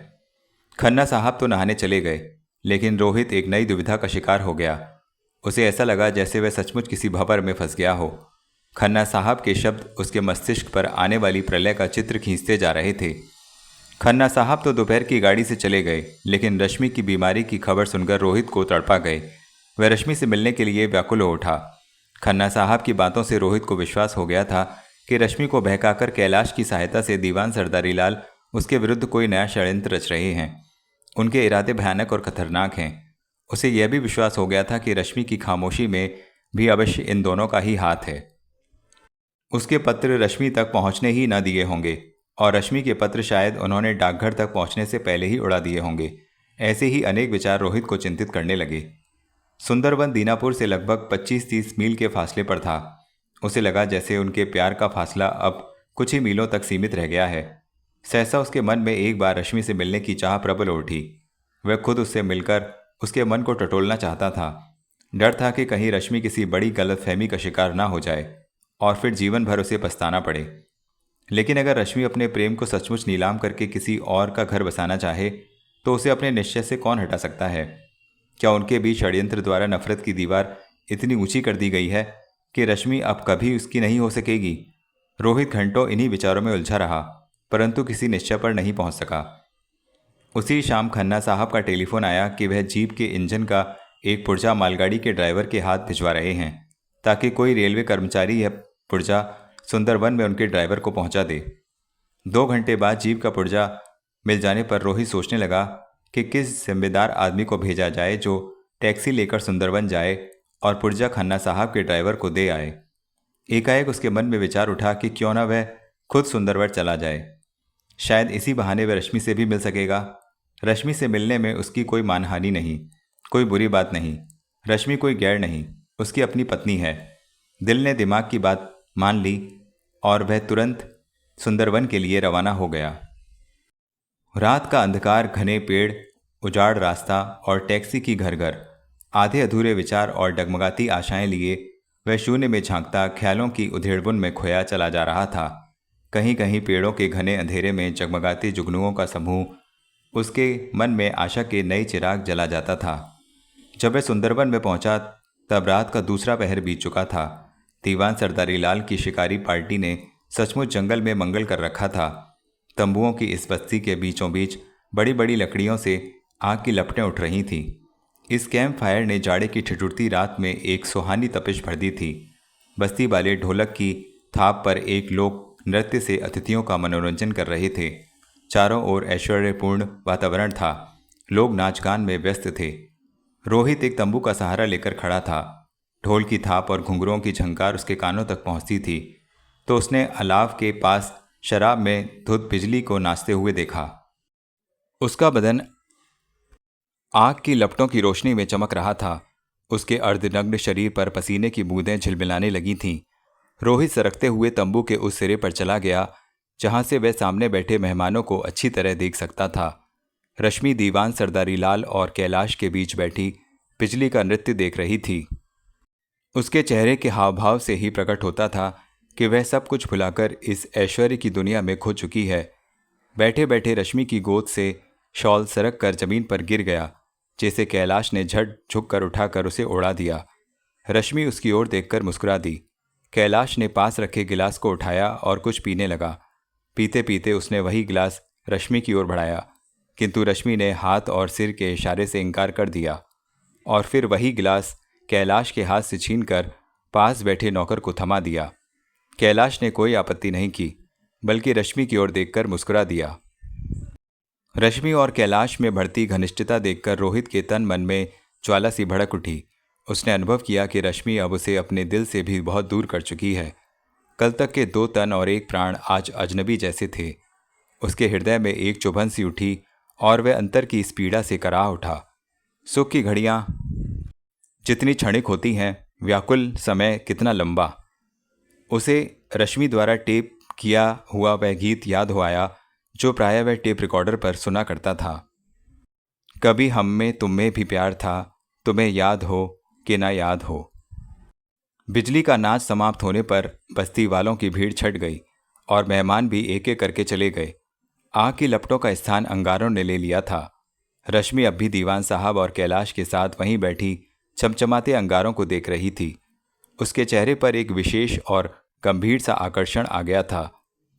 खन्ना साहब तो नहाने चले गए, लेकिन रोहित एक नई दुविधा का शिकार हो गया। उसे ऐसा लगा जैसे वह सचमुच किसी भंवर में फंस गया हो। खन्ना साहब के शब्द उसके मस्तिष्क पर आने वाली प्रलय का चित्र खींचते जा रहे थे। खन्ना साहब तो दोपहर की गाड़ी से चले गए, लेकिन रश्मि की बीमारी की खबर सुनकर रोहित को तड़पा गए। वह रश्मि से मिलने के लिए व्याकुल हो उठा। खन्ना साहब की बातों से रोहित को विश्वास हो गया था कि रश्मि को बहकाकर कैलाश की सहायता से दीवान सरदारी लाल उसके विरुद्ध कोई नया षड्यंत्र रच रहे हैं। उनके इरादे भयानक और खतरनाक हैं। उसे यह भी विश्वास हो गया था कि रश्मि की खामोशी में भी अवश्य इन दोनों का ही हाथ है। उसके पत्र रश्मि तक पहुंचने ही न दिए होंगे, और रश्मि के पत्र शायद उन्होंने डाकघर तक पहुंचने से पहले ही उड़ा दिए होंगे। ऐसे ही अनेक विचार रोहित को चिंतित करने लगे। सुंदरवन दीनापुर से लगभग 25-30 मील के फासले पर था। उसे लगा जैसे उनके प्यार का फासला अब कुछ ही मीलों तक सीमित रह गया है। सहसा उसके मन में एक बार रश्मि से मिलने की चाह प्रबल उठी। वह खुद उससे मिलकर उसके मन को टटोलना चाहता था। डर था कि कहीं रश्मि किसी बड़ी गलतफहमी का शिकार ना हो जाए और फिर जीवन भर उसे पछताना पड़े। लेकिन अगर रश्मि अपने प्रेम को सचमुच नीलाम करके किसी और का घर बसाना चाहे, तो उसे अपने निश्चय से कौन हटा सकता है? क्या उनके बीच षड्यंत्र द्वारा नफरत की दीवार इतनी ऊंची कर दी गई है कि रश्मि अब कभी उसकी नहीं हो सकेगी? रोहित घंटों इन्हीं विचारों में उलझा रहा, परंतु किसी निश्चय पर नहीं पहुंच सका। उसी शाम खन्ना साहब का टेलीफोन आया कि वह जीप के इंजन का एक पुर्जा मालगाड़ी के ड्राइवर के हाथ भिजवा रहे हैं, ताकि कोई रेलवे कर्मचारी यह पुर्जा सुंदरवन में उनके ड्राइवर को पहुंचा दे। 2 घंटे बाद जीप का पुर्जा मिल जाने पर रोहित सोचने लगा कि किस जिम्मेदार आदमी को भेजा जाए जो टैक्सी लेकर सुंदरवन जाए और पुर्जा खन्ना साहब के ड्राइवर को दे आए। एकाएक उसके मन में विचार उठा कि क्यों ना वह खुद सुंदरवन चला जाए। शायद इसी बहाने वह रश्मि से भी मिल सकेगा। रश्मि से मिलने में उसकी कोई मानहानि नहीं, कोई बुरी बात नहीं। रश्मि कोई गैर नहीं, उसकी अपनी पत्नी है। दिल ने दिमाग की बात मान ली और वह तुरंत सुंदरवन के लिए रवाना हो गया। रात का अंधकार, घने पेड़, उजाड़ रास्ता और टैक्सी की घर घर, आधे अधूरे विचार और डगमगाती आशाएं लिए वह शून्य में झांकता ख्यालों की उधेड़बुन में खोया चला जा रहा था। कहीं कहीं पेड़ों के घने अंधेरे में जगमगाते जुगनुओं का समूह उसके मन में आशा के नए चिराग जला जाता था। जब वह सुंदरवन में पहुंचा तब रात का दूसरा पहर बीत चुका था। दीवान सरदारी लाल की शिकारी पार्टी ने सचमुच जंगल में मंगल कर रखा था। तंबुओं की इस बस्ती के बीचों बीच बड़ी बड़ी लकड़ियों से आग की लपटें उठ रही थीं। इस कैंप फायर ने जाड़े की ठिठुरती रात में एक सुहानी तपिश भर दी थी। बस्ती वाले ढोलक की थाप पर एक लोक नृत्य से अतिथियों का मनोरंजन कर रहे थे। चारों ओर ऐश्वर्यपूर्ण वातावरण था। लोग नाच गान में व्यस्त थे। रोहित एक तंबू का सहारा लेकर खड़ा था। ढोल की थाप और घुंघरुओं की झंकार उसके कानों तक पहुंचती थी। तो उसने अलाव के पास शराब में धुत बिजली को नाचते हुए देखा। उसका बदन आग की लपटों की रोशनी में चमक रहा था। उसके अर्धनग्न शरीर पर पसीने की बूंदें झिलमिलाने लगी थीं। रोहित सरकते हुए तंबू के उस सिरे पर चला गया जहां से वह सामने बैठे मेहमानों को अच्छी तरह देख सकता था। रश्मि दीवान सरदारी लाल और कैलाश के बीच बैठी बिजली का नृत्य देख रही थी। उसके चेहरे के हाव भाव से ही प्रकट होता था कि वह सब कुछ भुलाकर इस ऐश्वर्य की दुनिया में खो चुकी है। बैठे बैठे रश्मि की गोद से शॉल सरक कर जमीन पर गिर गया, जैसे कैलाश ने झट झुक कर उठाकर उसे उड़ा दिया। रश्मि उसकी ओर देखकर मुस्कुरा दी। कैलाश ने पास रखे गिलास को उठाया और कुछ पीने लगा। पीते पीते उसने वही गिलास रश्मि की ओर बढ़ाया, किंतु रश्मि ने हाथ और सिर के इशारे से इनकार कर दिया और फिर वही गिलास कैलाश के हाथ से छीनकर पास बैठे नौकर को थमा दिया। कैलाश ने कोई आपत्ति नहीं की, बल्कि रश्मि की ओर देखकर मुस्कुरा दिया। रश्मि और कैलाश में बढ़ती घनिष्ठता देखकर रोहित के तन मन में ज्वाला सी भड़क उठी। उसने अनुभव किया कि रश्मि अब उसे अपने दिल से भी बहुत दूर कर चुकी है। कल तक के 2 तन और 1 प्राण आज अजनबी जैसे थे। उसके हृदय में एक चुभन सी उठी और वह अंतर की इस पीड़ा से कराह उठा। सुख की घड़ियां जितनी क्षणिक होती हैं, व्याकुल समय कितना लंबा। उसे रश्मि द्वारा टेप किया हुआ वह गीत याद हो आया जो प्रायः वह टेप रिकॉर्डर पर सुना करता था। कभी हम में तुम में भी प्यार था, तुम्हें याद हो कि ना याद हो। बिजली का नाच समाप्त होने पर बस्ती वालों की भीड़ छट गई और मेहमान भी एक एक करके चले गए। आग की लपटों का स्थान अंगारों ने ले लिया था। रश्मि अब भी दीवान साहब और कैलाश के साथ वहीं बैठी चमचमाते अंगारों को देख रही थी। उसके चेहरे पर एक विशेष और गंभीर सा आकर्षण आ गया था,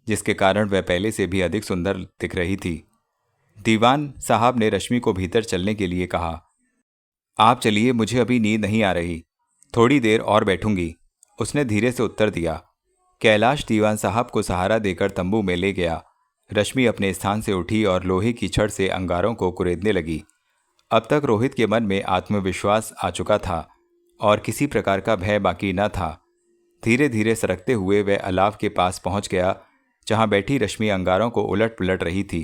जिसके कारण वह पहले से भी अधिक सुंदर दिख रही थी। दीवान साहब ने रश्मि को भीतर चलने के लिए कहा। आप चलिए, मुझे अभी नींद नहीं आ रही, थोड़ी देर और बैठूंगी, उसने धीरे से उत्तर दिया। कैलाश दीवान साहब को सहारा देकर तंबू में ले गया। रश्मि अपने स्थान से उठी और लोहे की छड़ से अंगारों को कुरेदने लगी। अब तक रोहित के मन में आत्मविश्वास आ चुका था और किसी प्रकार का भय बाकी न था। धीरे धीरे सरकते हुए वह अलाव के पास पहुंच गया जहां बैठी रश्मि अंगारों को उलट पुलट रही थी।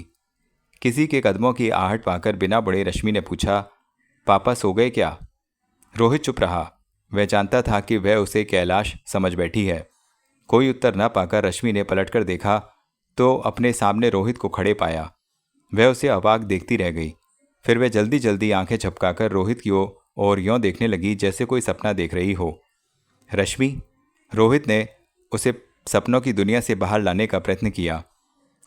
किसी के कदमों की आहट पाकर बिना बुड़े रश्मि ने पूछा, पापा सो गए क्या? रोहित चुप रहा। वह जानता था कि वह उसे कैलाश समझ बैठी है। कोई उत्तर न पाकर रश्मि ने पलटकर देखा तो अपने सामने रोहित को खड़े पाया। वह उसे अवाक देखती रह गई। फिर वह जल्दी जल्दी आंखें झपकाकर रोहित की ओर यों देखने लगी जैसे कोई सपना देख रही हो। रश्मि, रोहित ने उसे सपनों की दुनिया से बाहर लाने का प्रयत्न किया।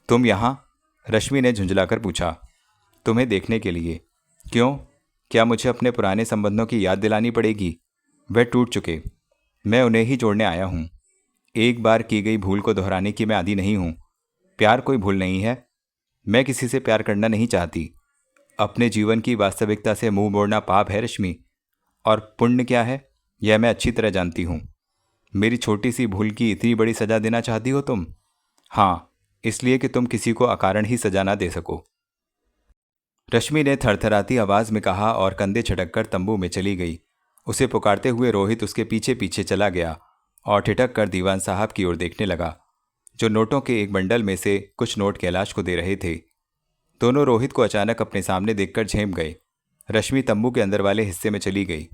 तुम यहाँ? रश्मि ने झुंझलाकर पूछा। तुम्हें देखने के लिए। क्यों? क्या मुझे अपने पुराने संबंधों की याद दिलानी पड़ेगी? वह टूट चुके, मैं उन्हें ही जोड़ने आया हूँ। एक बार की गई भूल को दोहराने की मैं आदी नहीं हूँ। प्यार कोई भूल नहीं है। मैं किसी से प्यार करना नहीं चाहती। अपने जीवन की वास्तविकता से मुंह मोड़ना पाप है रश्मि, और पुण्य क्या है यह मैं अच्छी तरह जानती हूँ। मेरी छोटी सी भूल की इतनी बड़ी सजा देना चाहती हो तुम? हाँ, इसलिए कि तुम किसी को अकारण ही सजा ना दे सको, रश्मि ने थरथराती आवाज में कहा और कंधे झटककर तंबू में चली गई। उसे पुकारते हुए रोहित उसके पीछे पीछे चला गया और ठिठक कर दीवान साहब की ओर देखने लगा, जो नोटों के एक बंडल में से कुछ नोट कैलाश को दे रहे थे। दोनों रोहित को अचानक अपने सामने देखकर झेम गए। रश्मि तंबू के अंदर वाले हिस्से में चली गई।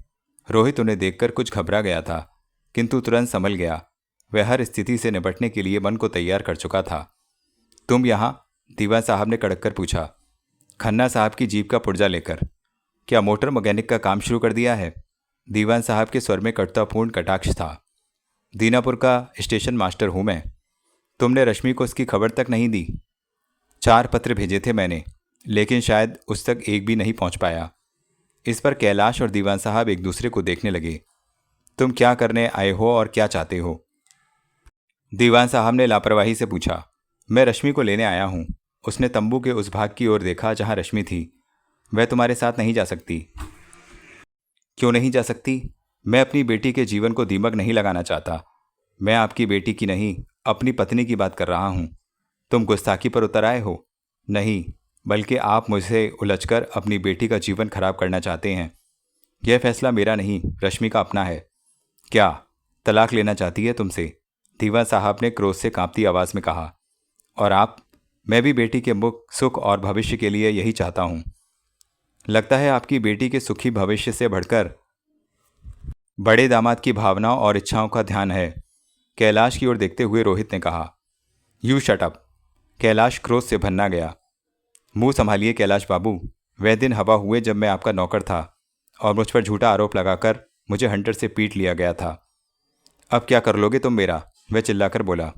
रोहित उन्हें देखकर कुछ घबरा गया था, किंतु तुरंत संभल गया। वह हर स्थिति से निपटने के लिए मन को तैयार कर चुका था। तुम यहाँ? दीवान साहब ने कड़क कर पूछा। खन्ना साहब की जीप का पुर्जा लेकर। क्या मोटर मैकेनिक का काम शुरू कर दिया है? दीवान साहब के स्वर में कटुतापूर्ण कटाक्ष था। दीनापुर का स्टेशन मास्टर हूं मैं। तुमने रश्मि को उसकी खबर तक नहीं दी? 4 पत्र भेजे थे मैंने, लेकिन शायद उस तक एक भी नहीं पहुंच पाया। इस पर कैलाश और दीवान साहब एक दूसरे को देखने लगे। तुम क्या करने आए हो और क्या चाहते हो? दीवान साहब ने लापरवाही से पूछा। मैं रश्मि को लेने आया हूं। उसने तंबू के उस भाग की ओर देखा जहां रश्मि थी। वह तुम्हारे साथ नहीं जा सकती। क्यों नहीं जा सकती? मैं अपनी बेटी के जीवन को दीमक नहीं लगाना चाहता। मैं आपकी बेटी की नहीं, अपनी पत्नी की बात कर रहा हूं। तुम गुस्ताखी पर उतर आए हो। नहीं, बल्कि आप मुझसे उलझकर अपनी बेटी का जीवन खराब करना चाहते हैं। यह फैसला मेरा नहीं, रश्मि का अपना है। क्या तलाक लेना चाहती है तुमसे? दीवान साहब ने क्रोध से कांपती आवाज में कहा। और आप? मैं भी बेटी के सुख और भविष्य के लिए यही चाहता हूं। लगता है आपकी बेटी के सुखी भविष्य से बढ़कर बड़े दामाद की भावनाओं और इच्छाओं का ध्यान है। कैलाश की ओर देखते हुए रोहित ने कहा। You shut up. कैलाश क्रोध से भन्ना गया। मुंह संभालिए कैलाश बाबू। वह दिन हवा हुए जब मैं आपका नौकर था और मुझ पर झूठा आरोप लगाकर मुझे हंटर से पीट लिया गया था। अब क्या कर लोगे तुम मेरा? वह चिल्लाकर बोला।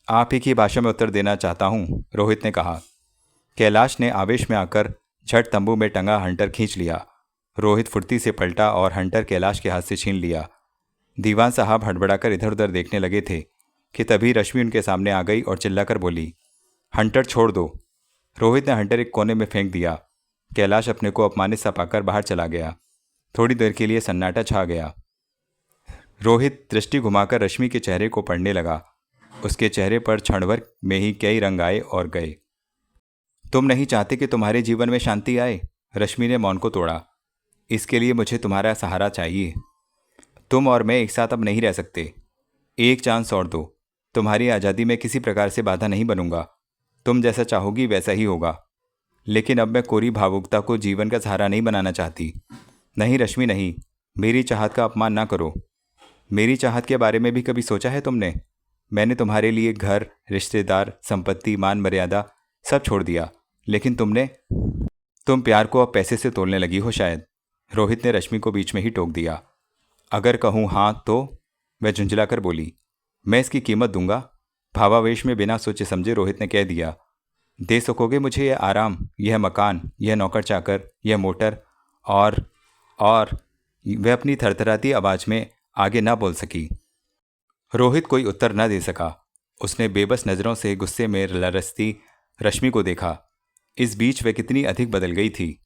आप ही की भाषा में उत्तर देना चाहता हूँ, रोहित ने कहा। कैलाश ने आवेश में आकर झट तंबू में टंगा हंटर खींच लिया। रोहित फुर्ती से पलटा और हंटर कैलाश के हाथ से छीन लिया। दीवान साहब हड़बड़ाकर इधर उधर देखने लगे थे कि तभी रश्मि उनके सामने आ गई और चिल्लाकर बोली, हंटर छोड़ दो। रोहित ने हंटर एक कोने में फेंक दिया। कैलाश अपने को अपमानित सा पाकर बाहर चला गया। थोड़ी देर के लिए सन्नाटा छा गया। रोहित दृष्टि घुमाकर रश्मि के चेहरे को पढ़ने लगा। उसके चेहरे पर क्षणभर में ही कई रंग आए और गए। तुम नहीं चाहते कि तुम्हारे जीवन में शांति आए? रश्मि ने मौन को तोड़ा। इसके लिए मुझे तुम्हारा सहारा चाहिए। तुम और मैं एक साथ अब नहीं रह सकते। एक चांस और दो। तुम्हारी आज़ादी में किसी प्रकार से बाधा नहीं बनूंगा। तुम जैसा चाहोगी वैसा ही होगा। लेकिन अब मैं कोरी भावुकता को जीवन का सहारा नहीं बनाना चाहती। नहीं रश्मि, नहीं। मेरी चाहत का अपमान ना करो। मेरी चाहत के बारे में भी कभी सोचा है तुमने? मैंने तुम्हारे लिए घर, रिश्तेदार, संपत्ति, मान मर्यादा सब छोड़ दिया, लेकिन तुम प्यार को अब पैसे से तोलने लगी हो शायद। रोहित ने रश्मि को बीच में ही टोक दिया। अगर कहूँ हाँ तो? वह झुंझलाकर बोली। मैं इसकी कीमत दूंगा। भावावेश में बिना सोचे समझे रोहित ने कह दिया। दे सकोगे मुझे यह आराम, यह मकान, यह नौकर चाकर, यह मोटर? और वह अपनी थरथराती आवाज में आगे ना बोल सकी। रोहित कोई उत्तर न दे सका। उसने बेबस नज़रों से गुस्से में लरसती रश्मि को देखा। इस बीच वह कितनी अधिक बदल गई थी।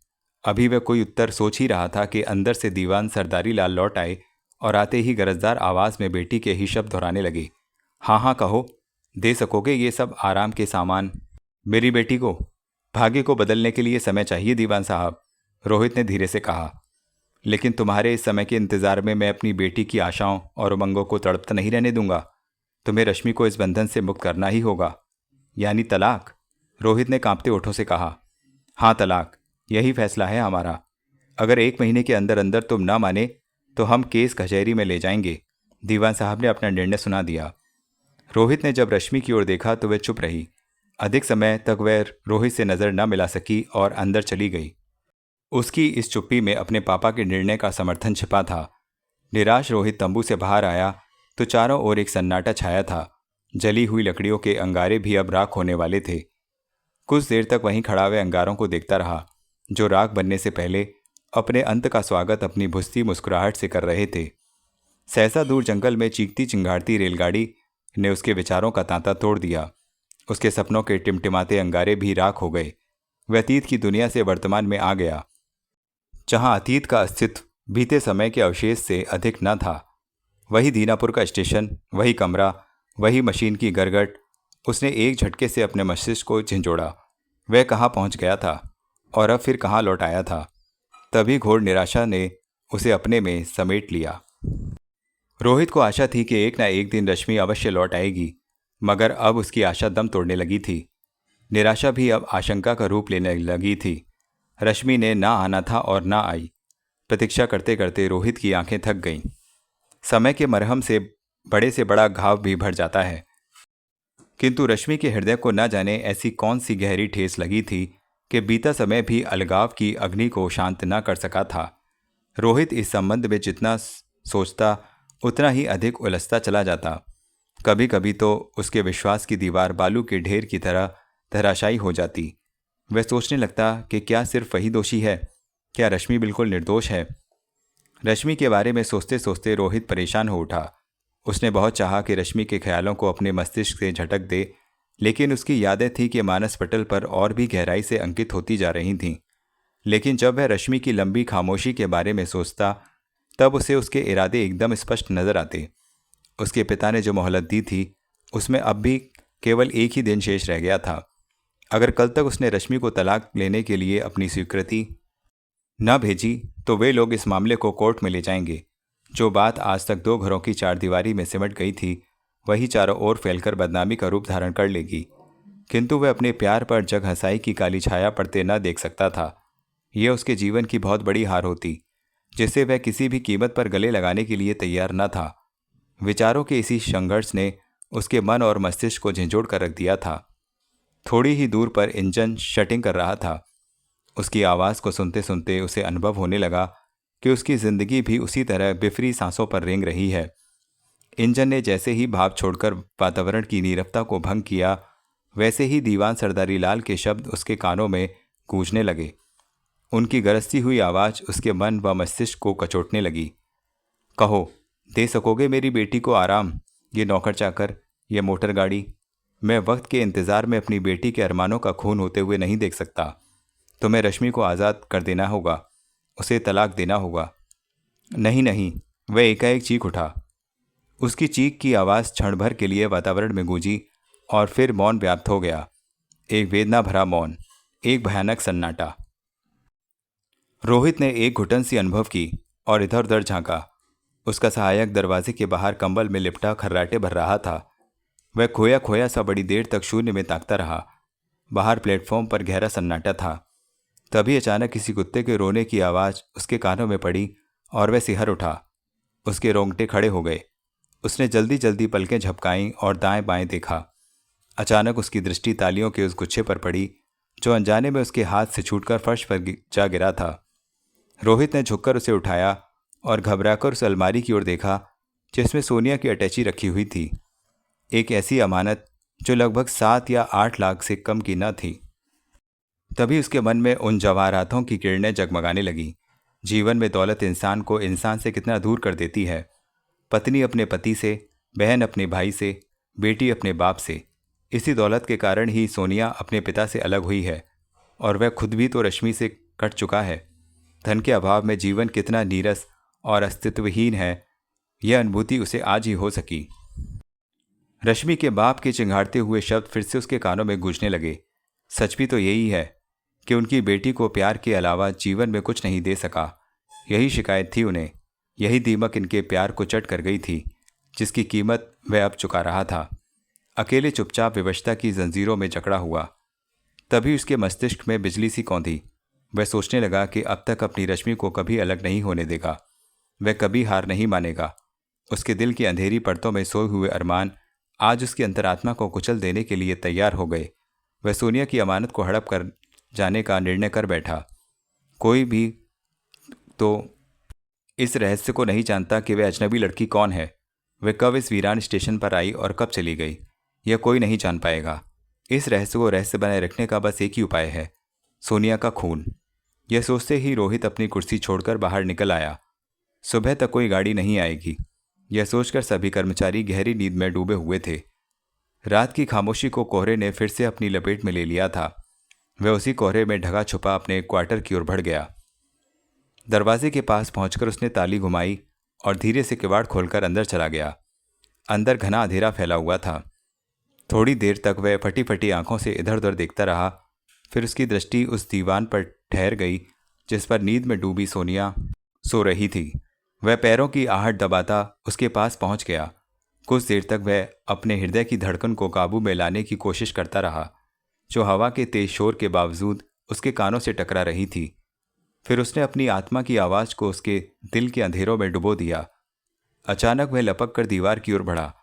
अभी वह कोई उत्तर सोच ही रहा था कि अंदर से दीवान सरदारी लाल लौट आए और आते ही गरजदार आवाज़ में बेटी के ही शब्द दोहराने लगे। हाँ हाँ कहो, दे सकोगे ये सब आराम के सामान मेरी बेटी को? भाग्य को बदलने के लिए समय चाहिए दीवान साहब, रोहित ने धीरे से कहा। लेकिन तुम्हारे इस समय के इंतजार में मैं अपनी बेटी की आशाओं और उमंगों को तड़पता नहीं रहने दूंगा। तुम्हें रश्मि को इस बंधन से मुक्त करना ही होगा। यानी तलाक? रोहित ने कांपते ओठों से कहा। हाँ तलाक, यही फैसला है हमारा। अगर 1 महीने के अंदर अंदर तुम ना माने तो हम केस कचहरी में ले जाएंगे। दीवान साहब ने अपना निर्णय सुना दिया। रोहित ने जब रश्मि की ओर देखा तो वह चुप रही। अधिक समय तक वह रोहित से नजर न मिला सकी और अंदर चली गई। उसकी इस चुप्पी में अपने पापा के निर्णय का समर्थन छिपा था। निराश रोहित तंबू से बाहर आया तो चारों ओर एक सन्नाटा छाया था। जली हुई लकड़ियों के अंगारे भी अब राख होने वाले थे। कुछ देर तक वहीं खड़ा हुए अंगारों को देखता रहा, जो राख बनने से पहले अपने अंत का स्वागत अपनी भुस्ती मुस्कुराहट से कर रहे थे। सहसा दूर जंगल में चीखती चिंगारती रेलगाड़ी ने उसके विचारों का तांता तोड़ दिया। उसके सपनों के टिमटिमाते अंगारे भी राख हो गए। वह अतीत की दुनिया से वर्तमान में आ गया, जहां अतीत का अस्तित्व बीते समय के अवशेष से अधिक न था। वही दीनापुर का स्टेशन, वही कमरा, वही मशीन की गरगट। उसने एक झटके से अपने मस्तिष्क को झिंझोड़ा। वह कहाँ पहुंच गया था और अब फिर कहाँ लौट आया था? तभी घोर निराशा ने उसे अपने में समेट लिया। रोहित को आशा थी कि एक ना एक दिन रश्मि अवश्य लौट आएगी, मगर अब उसकी आशा दम तोड़ने लगी थी। निराशा भी अब आशंका का रूप लेने लगी थी। रश्मि ने ना आना था और ना आई। प्रतीक्षा करते करते रोहित की आंखें थक गईं। समय के मरहम से बड़ा घाव भी भर जाता है, किंतु रश्मि के हृदय को न जाने ऐसी कौन सी गहरी ठेस लगी थी कि बीता समय भी अलगाव की अग्नि को शांत न कर सका था। रोहित इस संबंध में जितना सोचता उतना ही अधिक उलझता चला जाता। कभी कभी तो उसके विश्वास की दीवार बालू के ढेर की तरह धराशायी हो जाती। वह सोचने लगता कि क्या सिर्फ वही दोषी है? क्या रश्मि बिल्कुल निर्दोष है? रश्मि के बारे में सोचते सोचते रोहित परेशान हो उठा। उसने बहुत चाहा कि रश्मि के ख्यालों को अपने मस्तिष्क से झटक दे, लेकिन उसकी यादें थी कि मानस पटल पर और भी गहराई से अंकित होती जा रही थीं। लेकिन जब वह रश्मि की लंबी खामोशी के बारे में सोचता, तब उसे उसके इरादे एकदम स्पष्ट नजर आते। उसके पिता ने जो मोहलत दी थी, उसमें अब भी केवल एक ही दिन शेष रह गया था। अगर कल तक उसने रश्मि को तलाक लेने के लिए अपनी स्वीकृति न भेजी तो वे लोग इस मामले को कोर्ट में ले जाएंगे। जो बात आज तक दो घरों की चारदीवारी में सिमट गई थी वही चारों ओर फैलकर बदनामी का रूप धारण कर लेगी। किंतु वह अपने प्यार पर जग हंसाई की काली छाया पड़ते न देख सकता था। यह उसके जीवन की बहुत बड़ी हार होती जिसे वह किसी भी कीमत पर गले लगाने के लिए तैयार न था। विचारों के इसी संघर्ष ने उसके मन और मस्तिष्क को झंझोड़ कर रख दिया था। थोड़ी ही दूर पर इंजन शटिंग कर रहा था। उसकी आवाज़ को सुनते सुनते उसे अनुभव होने लगा कि उसकी जिंदगी भी उसी तरह बिफरी सांसों पर रेंग रही है। इंजन ने जैसे ही भाप छोड़कर वातावरण की नीरवता को भंग किया वैसे ही दीवान सरदारी लाल के शब्द उसके कानों में गूंजने लगे। उनकी गरजती हुई आवाज़ उसके मन व मस्तिष्क को कचोटने लगी। कहो, दे सकोगे मेरी बेटी को आराम? ये नौकर चाकर, ये मोटर गाड़ी, मैं वक्त के इंतज़ार में अपनी बेटी के अरमानों का खून होते हुए नहीं देख सकता। तुम्हें रश्मि को आज़ाद कर देना होगा, उसे तलाक देना होगा। नहीं नहीं, वह एकाएक चीख उठा। उसकी चीख की आवाज़ क्षण भर के लिए वातावरण में गूंजी और फिर मौन व्याप्त हो गया। एक वेदना भरा मौन, एक भयानक सन्नाटा। रोहित ने एक घुटन सी अनुभव की और इधर उधर झांका। उसका सहायक दरवाजे के बाहर कंबल में लिपटा खर्राटे भर रहा था। वह खोया खोया सा बड़ी देर तक शून्य में ताकता रहा। बाहर प्लेटफॉर्म पर गहरा सन्नाटा था। तभी अचानक किसी कुत्ते के रोने की आवाज़ उसके कानों में पड़ी और वह सिहर उठा। उसके रोंगटे खड़े हो गए। उसने जल्दी जल्दी पलकें झपकाईं और दाएं बाएं देखा। अचानक उसकी दृष्टि तालियों के उस गुच्छे पर पड़ी जो अनजाने में उसके हाथ से छूटकर फर्श पर जा गिरा था। रोहित ने झुककर उसे उठाया और घबराकर उस अलमारी की ओर देखा जिसमें सोनिया की अटैची रखी हुई थी। एक ऐसी अमानत जो लगभग 7 या 8 लाख से कम की न थी। तभी उसके मन में उन जवाहरातों की किरणें जगमगाने लगीं। जीवन में दौलत इंसान को इंसान से कितना दूर कर देती है। पत्नी अपने पति से, बहन अपने भाई से, बेटी अपने बाप से। इसी दौलत के कारण ही सोनिया अपने पिता से अलग हुई है और वह खुद भी तो रश्मि से कट चुका है। धन के अभाव में जीवन कितना नीरस और अस्तित्वहीन है, यह अनुभूति उसे आज ही हो सकी। रश्मि के बाप के चिंघाड़ते हुए शब्द फिर से उसके कानों में गूंजने लगे। सच भी तो यही है कि उनकी बेटी को प्यार के अलावा जीवन में कुछ नहीं दे सका। यही शिकायत थी उन्हें। यही दीमक इनके प्यार को चट कर गई थी जिसकी कीमत वह अब चुका रहा था। अकेले चुपचाप विवशता की जंजीरों में जकड़ा हुआ। तभी उसके मस्तिष्क में बिजली सी कौंधी। वह सोचने लगा कि अब तक अपनी रश्मि को कभी अलग नहीं होने देगा। वह कभी हार नहीं मानेगा। उसके दिल की अंधेरी परतों में सोए हुए अरमान आज उसकी अंतरात्मा को कुचल देने के लिए तैयार हो गए। वह सोनिया की अमानत को हड़प कर जाने का निर्णय कर बैठा। कोई भी तो इस रहस्य को नहीं जानता कि वह अजनबी लड़की कौन है, वह कब इस वीरान स्टेशन पर आई और कब चली गई, यह कोई नहीं जान पाएगा। इस रहस्य को रहस्य बनाए रखने का बस एक ही उपाय है, सोनिया का खून। यह सोचते ही रोहित अपनी कुर्सी छोड़कर बाहर निकल आया। सुबह तक कोई गाड़ी नहीं आएगी, यह सोचकर सभी कर्मचारी गहरी नींद में डूबे हुए थे। रात की खामोशी को कोहरे ने फिर से अपनी लपेट में ले लिया था। वह उसी कोहरे में ढगा छुपा अपने क्वार्टर की ओर बढ़ गया। दरवाजे के पास पहुंचकर उसने ताली घुमाई और धीरे से किवाड़ खोलकर अंदर चला गया। अंदर घना अंधेरा फैला हुआ था। थोड़ी देर तक वह फटी फटी आंखों से इधर उधर देखता रहा। फिर उसकी दृष्टि उस दीवान पर ठहर गई जिस पर नींद में डूबी सोनिया सो रही थी। वह पैरों की आहट दबाता उसके पास पहुंच गया। कुछ देर तक वह अपने हृदय की धड़कन को काबू में लाने की कोशिश करता रहा जो हवा के तेज शोर के बावजूद उसके कानों से टकरा रही थी। फिर उसने अपनी आत्मा की आवाज़ को उसके दिल के अंधेरों में डुबो दिया। अचानक वह लपक कर दीवार की ओर बढ़ा।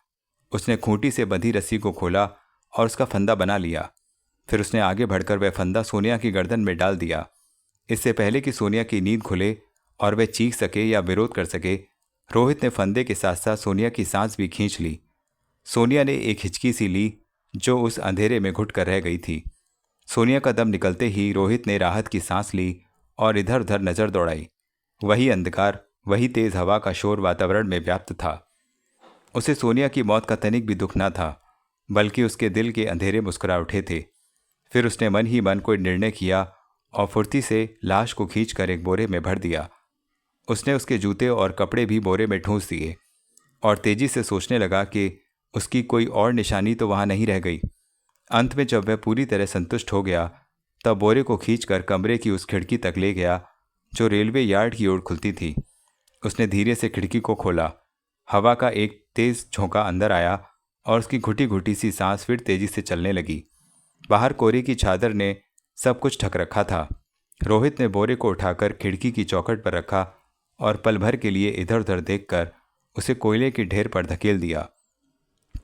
उसने खूंटी से बंधी रस्सी को खोला और उसका फंदा बना लिया। फिर उसने आगे बढ़कर वह फंदा सोनिया की गर्दन में डाल दिया। इससे पहले कि सोनिया की नींद खुले और वह चीख सके या विरोध कर सके, रोहित ने फंदे के साथ साथ सोनिया की सांस भी खींच ली। सोनिया ने एक हिचकी सी ली जो उस अंधेरे में घुट कर रह गई थी। सोनिया का दम निकलते ही रोहित ने राहत की सांस ली और इधर उधर नजर दौड़ाई। वही अंधकार, वही तेज हवा का शोर वातावरण में व्याप्त था। उसे सोनिया की मौत का तनिक भी दुख न था, बल्कि उसके दिल के अंधेरे मुस्कुरा उठे थे। फिर उसने मन ही मन कोई निर्णय किया और फुर्ती से लाश को खींचकर एक बोरे में भर दिया। उसने उसके जूते और कपड़े भी बोरे में ठूंस दिए और तेजी से सोचने लगा कि उसकी कोई और निशानी तो वहां नहीं रह गई। अंत में जब वह पूरी तरह संतुष्ट हो गया तब बोरे को खींचकर कमरे की उस खिड़की तक ले गया जो रेलवे यार्ड की ओर खुलती थी। उसने धीरे से खिड़की को खोला। हवा का एक तेज झोंका अंदर आया और उसकी घुटी घुटी सी सांस फिर तेजी से चलने लगी। बाहर कोहरे की चादर ने सब कुछ ढक रखा था। रोहित ने बोरे को उठाकर खिड़की की चौखट पर रखा और पल भर के लिए इधर उधर देखकर उसे कोयले के ढेर पर धकेल दिया।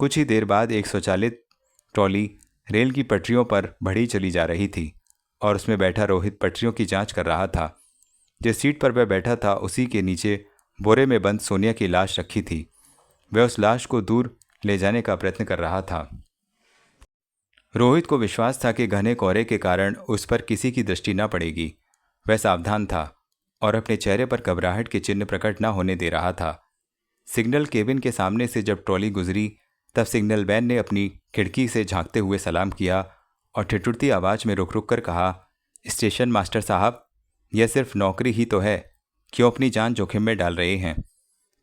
कुछ ही देर बाद एक स्वचालित ट्रॉली रेल की पटरियों पर बढ़ी चली जा रही थी और उसमें बैठा रोहित पटरियों की जांच कर रहा था। जिस सीट पर वह बैठा था उसी के नीचे बोरे में बंद सोनिया की लाश रखी थी। वह उस लाश को दूर ले जाने का प्रयत्न कर रहा था। रोहित को विश्वास था कि घने कोहरे के कारण उस पर किसी की दृष्टि न पड़ेगी। वह सावधान था और अपने चेहरे पर घबराहट के चिन्ह प्रकट न होने दे रहा था। सिग्नल केबिन के सामने से जब ट्रॉली गुजरी तब सिग्नल मैन ने अपनी खिड़की से झांकते हुए सलाम किया और ठिठुरती आवाज में रुक रुक कर कहा, स्टेशन मास्टर साहब, यह सिर्फ नौकरी ही तो है, क्यों अपनी जान जोखिम में डाल रहे हैं?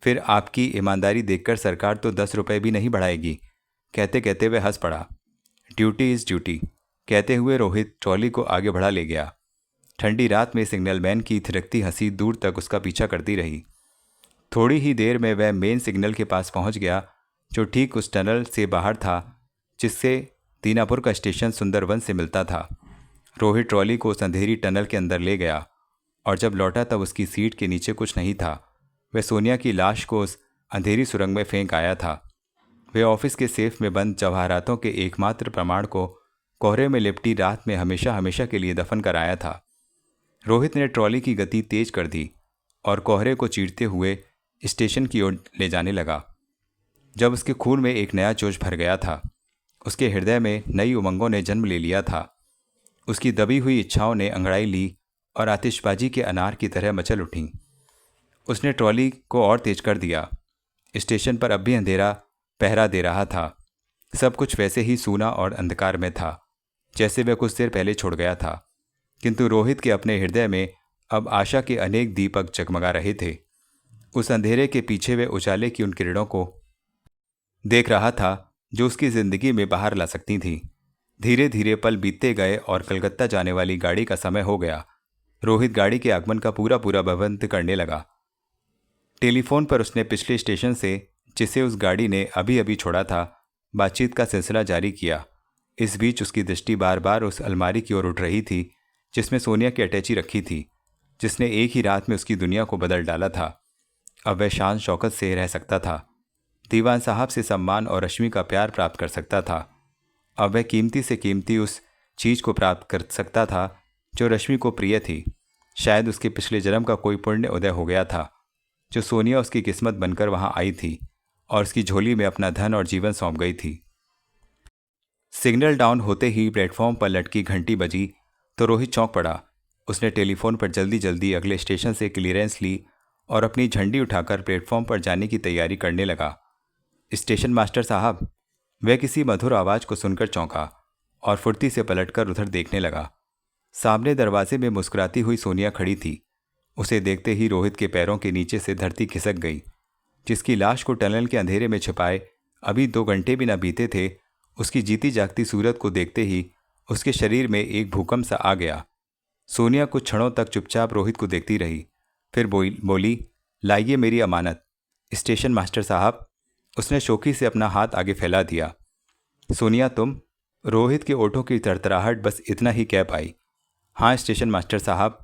फिर आपकी ईमानदारी देखकर सरकार तो 10 रुपये भी नहीं बढ़ाएगी। कहते कहते वह हंस पड़ा। ड्यूटी इज़ ड्यूटी कहते हुए रोहित ट्रॉली को आगे बढ़ा ले गया। ठंडी रात में सिग्नल मैन की थिरकती हंसी दूर तक उसका पीछा करती रही। थोड़ी ही देर में वह मेन सिग्नल के पास पहुंच गया जो ठीक उस टनल से बाहर था जिससे दीनापुर का स्टेशन सुंदरवन से मिलता था। रोहित ट्रॉली को उस अंधेरी टनल के अंदर ले गया और जब लौटा तब उसकी सीट के नीचे कुछ नहीं था। वह सोनिया की लाश को उस अंधेरी सुरंग में फेंक आया था। वह ऑफिस के सेफ में बंद जवाहरातों के एकमात्र प्रमाण को कोहरे में लिपटी रात में हमेशा हमेशा के लिए दफन कर आया था। रोहित ने ट्रॉली की गति तेज कर दी और कोहरे को चीरते हुए स्टेशन की ओर ले जाने लगा। जब उसके खून में एक नया जोश भर गया था, उसके हृदय में नई उमंगों ने जन्म ले लिया था। उसकी दबी हुई इच्छाओं ने अंगड़ाई ली और आतिशबाजी के अनार की तरह मचल उठीं। उसने ट्रॉली को और तेज कर दिया। स्टेशन पर अब भी अंधेरा पहरा दे रहा था। सब कुछ वैसे ही सूना और अंधकार में था जैसे वह कुछ देर पहले छोड़ गया था, किंतु रोहित के अपने हृदय में अब आशा के अनेक दीपक जगमगा रहे थे। उस अंधेरे के पीछे वह उजाले की उन किरणों को देख रहा था जो उसकी जिंदगी में बाहर ला सकती थी। धीरे धीरे पल बीतते गए और कलकत्ता जाने वाली गाड़ी का समय हो गया। रोहित गाड़ी के आगमन का पूरा प्रबंध करने लगा। टेलीफोन पर उसने पिछले स्टेशन से, जिसे उस गाड़ी ने अभी अभी छोड़ा था, बातचीत का सिलसिला जारी किया। इस बीच उसकी दृष्टि बार बार उस अलमारी की ओर उठ रही थी जिसमें सोनिया की अटैची रखी थी, जिसने एक ही रात में उसकी दुनिया को बदल डाला था। अब वह शान शौकत से रह सकता था, दीवान साहब से सम्मान और रश्मि का प्यार प्राप्त कर सकता था। अब वह कीमती से कीमती उस चीज़ को प्राप्त कर सकता था जो रश्मि को प्रिय थी। शायद उसके पिछले जन्म का कोई पुण्य उदय हो गया था जो सोनिया उसकी किस्मत बनकर वहां आई थी और उसकी झोली में अपना धन और जीवन सौंप गई थी। सिग्नल डाउन होते ही प्लेटफॉर्म पर लटकी घंटी बजी तो रोहित चौंक पड़ा। उसने टेलीफोन पर जल्दी जल्दी अगले स्टेशन से क्लीयरेंस ली और अपनी झंडी उठाकर प्लेटफॉर्म पर जाने की तैयारी करने लगा। स्टेशन मास्टर साहब, वह किसी मधुर आवाज़ को सुनकर चौंका और फुर्ती से पलटकर उधर देखने लगा। सामने दरवाजे में मुस्कुराती हुई सोनिया खड़ी थी। उसे देखते ही रोहित के पैरों के नीचे से धरती खिसक गई। जिसकी लाश को टनल के अंधेरे में छिपाए अभी 2 घंटे भी न बीते थे, उसकी जीती जागती सूरत को देखते ही उसके शरीर में एक भूकंप सा आ गया। सोनिया कुछ क्षणों तक चुपचाप रोहित को देखती रही, फिर बोली, लाइए मेरी अमानत। स्टेशन मास्टर साहब, उसने शौकी से अपना हाथ आगे फैला दिया। सोनिया तुम? रोहित के ओठों की तरतराहट बस इतना ही कह पाई। हाँ स्टेशन मास्टर साहब।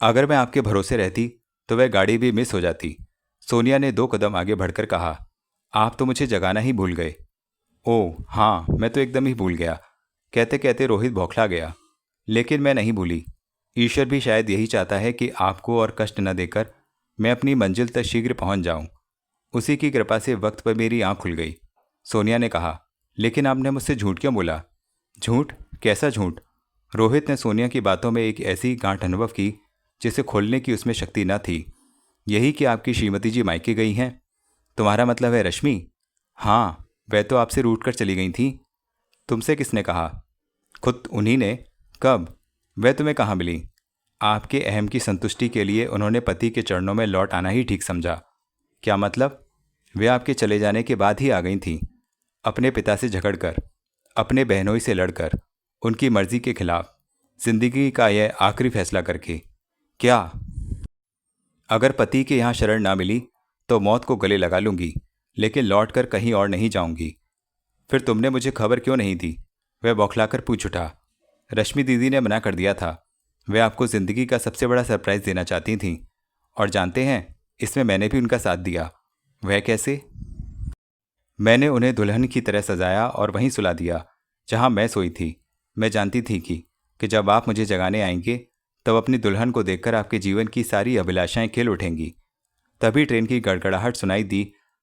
अगर मैं आपके भरोसे रहती तो वह गाड़ी भी मिस हो जाती। सोनिया ने 2 कदम आगे बढ़कर कहा। आप तो मुझे जगाना ही भूल गए। ओह हाँ, मैं तो एकदम ही भूल गया। कहते कहते रोहित बौखला गया। लेकिन मैं नहीं भूली। ईश्वर भी शायद यही चाहता है कि आपको और कष्ट न देकर मैं अपनी मंजिल तक शीघ्र पहुंच जाऊं। उसी की कृपा से वक्त पर मेरी आंख खुल गई। सोनिया ने कहा, लेकिन आपने मुझसे झूठ क्यों बोला? झूठ? कैसा झूठ? रोहित ने सोनिया की बातों में एक ऐसी गांठ अनुभव की जिसे खोलने की उसमें शक्ति न थी। यही कि आपकी श्रीमती जी मायके गई हैं? तुम्हारा मतलब है रश्मि? हाँ, वह तो आपसे रूठ कर चली गई थी। तुमसे किसने कहा? खुद उन्हीं ने। कब? वह तुम्हें कहाँ मिली? आपके अहम की संतुष्टि के लिए उन्होंने पति के चरणों में लौट आना ही ठीक समझा। क्या मतलब? वे आपके चले जाने के बाद ही आ गई थीं, अपने पिता से झगड़कर। अपने बहनोई से लड़कर उनकी मर्जी के खिलाफ जिंदगी का यह आखिरी फैसला करके, क्या अगर पति के यहाँ शरण ना मिली तो मौत को गले लगा लूंगी, लेकिन लौट कर कहीं और नहीं जाऊंगी। फिर तुमने मुझे खबर क्यों नहीं दी? वह बौखलाकर पूछ उठा। रश्मि दीदी ने मना कर दिया था। वे आपको जिंदगी का सबसे बड़ा सरप्राइज देना चाहती थीं, और जानते हैं, इसमें मैंने भी उनका साथ दिया। वह कैसे? मैंने उन्हें दुल्हन की तरह सजाया और वहीं सुला दिया जहां मैं सोई थी। मैं जानती थी कि जब आप मुझे जगाने आएंगे तब अपनी दुल्हन को देखकर आपके जीवन की सारी अभिलाषाएं खिल उठेंगी। तभी ट्रेन की गड़गड़ाहट सुनाई दी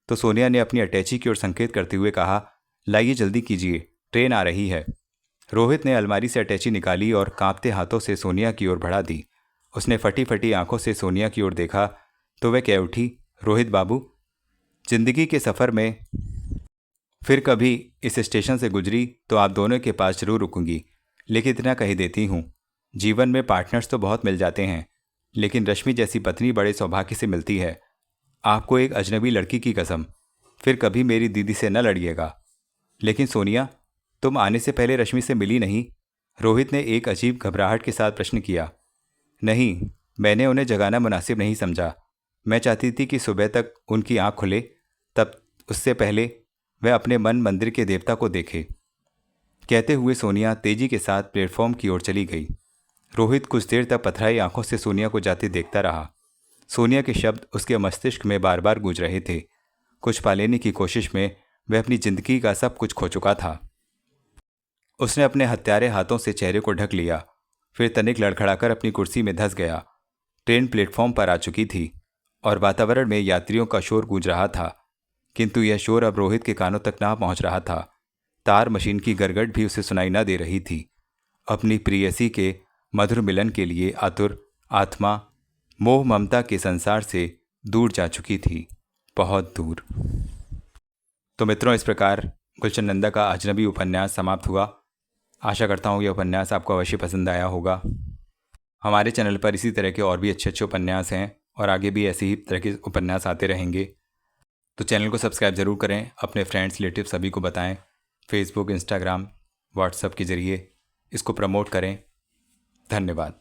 तो सोनिया ने अपनी अटैची की ओर संकेत करते हुए कहा, लाइए जल्दी कीजिए, ट्रेन आ रही है। रोहित ने अलमारी से अटैची निकाली और कांपते हाथों से सोनिया की ओर बढ़ा दी। उसने फटी फटी आंखों से सोनिया की ओर देखा तो वह कह उठी, रोहित बाबू, जिंदगी के सफ़र में फिर कभी इस स्टेशन से गुजरी तो आप दोनों के पास जरूर रुकूंगी, लेकिन इतना कह देती हूँ, जीवन में पार्टनर्स तो बहुत मिल जाते हैं, लेकिन रश्मि जैसी पत्नी बड़े सौभाग्य से मिलती है। आपको एक अजनबी लड़की की कसम, फिर कभी मेरी दीदी से न लड़िएगा। लेकिन सोनिया, तुम आने से पहले रश्मि से मिली नहीं? रोहित ने एक अजीब घबराहट के साथ प्रश्न किया। नहीं, मैंने उन्हें जगाना मुनासिब नहीं समझा। मैं चाहती थी कि सुबह तक उनकी आंख खुले, तब उससे पहले वह अपने मन मंदिर के देवता को देखे। कहते हुए सोनिया तेजी के साथ प्लेटफॉर्म की ओर चली गई। रोहित कुछ देर तक पथराई आंखों से सोनिया को जाते देखता रहा। सोनिया के शब्द उसके मस्तिष्क में बार बार गूंज रहे थे। कुछ पा लेने की कोशिश में वह अपनी जिंदगी का सब कुछ खो चुका था। उसने अपने हत्यारे हाथों से चेहरे को ढक लिया, फिर तनिक लड़खड़ाकर अपनी कुर्सी में धंस गया। ट्रेन प्लेटफॉर्म पर आ चुकी थी और वातावरण में यात्रियों का शोर गूंज रहा था, किंतु यह शोर अब रोहित के कानों तक ना पहुंच रहा था। तार मशीन की गरगट भी उसे सुनाई न दे रही थी। अपनी प्रियसी के मधुर मिलन के लिए आतुर आत्मा मोह ममता के संसार से दूर जा चुकी थी, बहुत दूर। तो मित्रों, इस प्रकार गुलशन नंदा का अजनबी उपन्यास समाप्त हुआ। आशा करता हूँ यह उपन्यास आपको अवश्य पसंद आया होगा। हमारे चैनल पर इसी तरह के और भी अच्छे अच्छे उपन्यास हैं और आगे भी ऐसे ही तरह के उपन्यास आते रहेंगे। तो चैनल को सब्सक्राइब ज़रूर करें, अपने फ्रेंड्स रिलेटिव सभी को बताएं। फेसबुक, इंस्टाग्राम, व्हाट्सएप के ज़रिए इसको प्रमोट करें। धन्यवाद।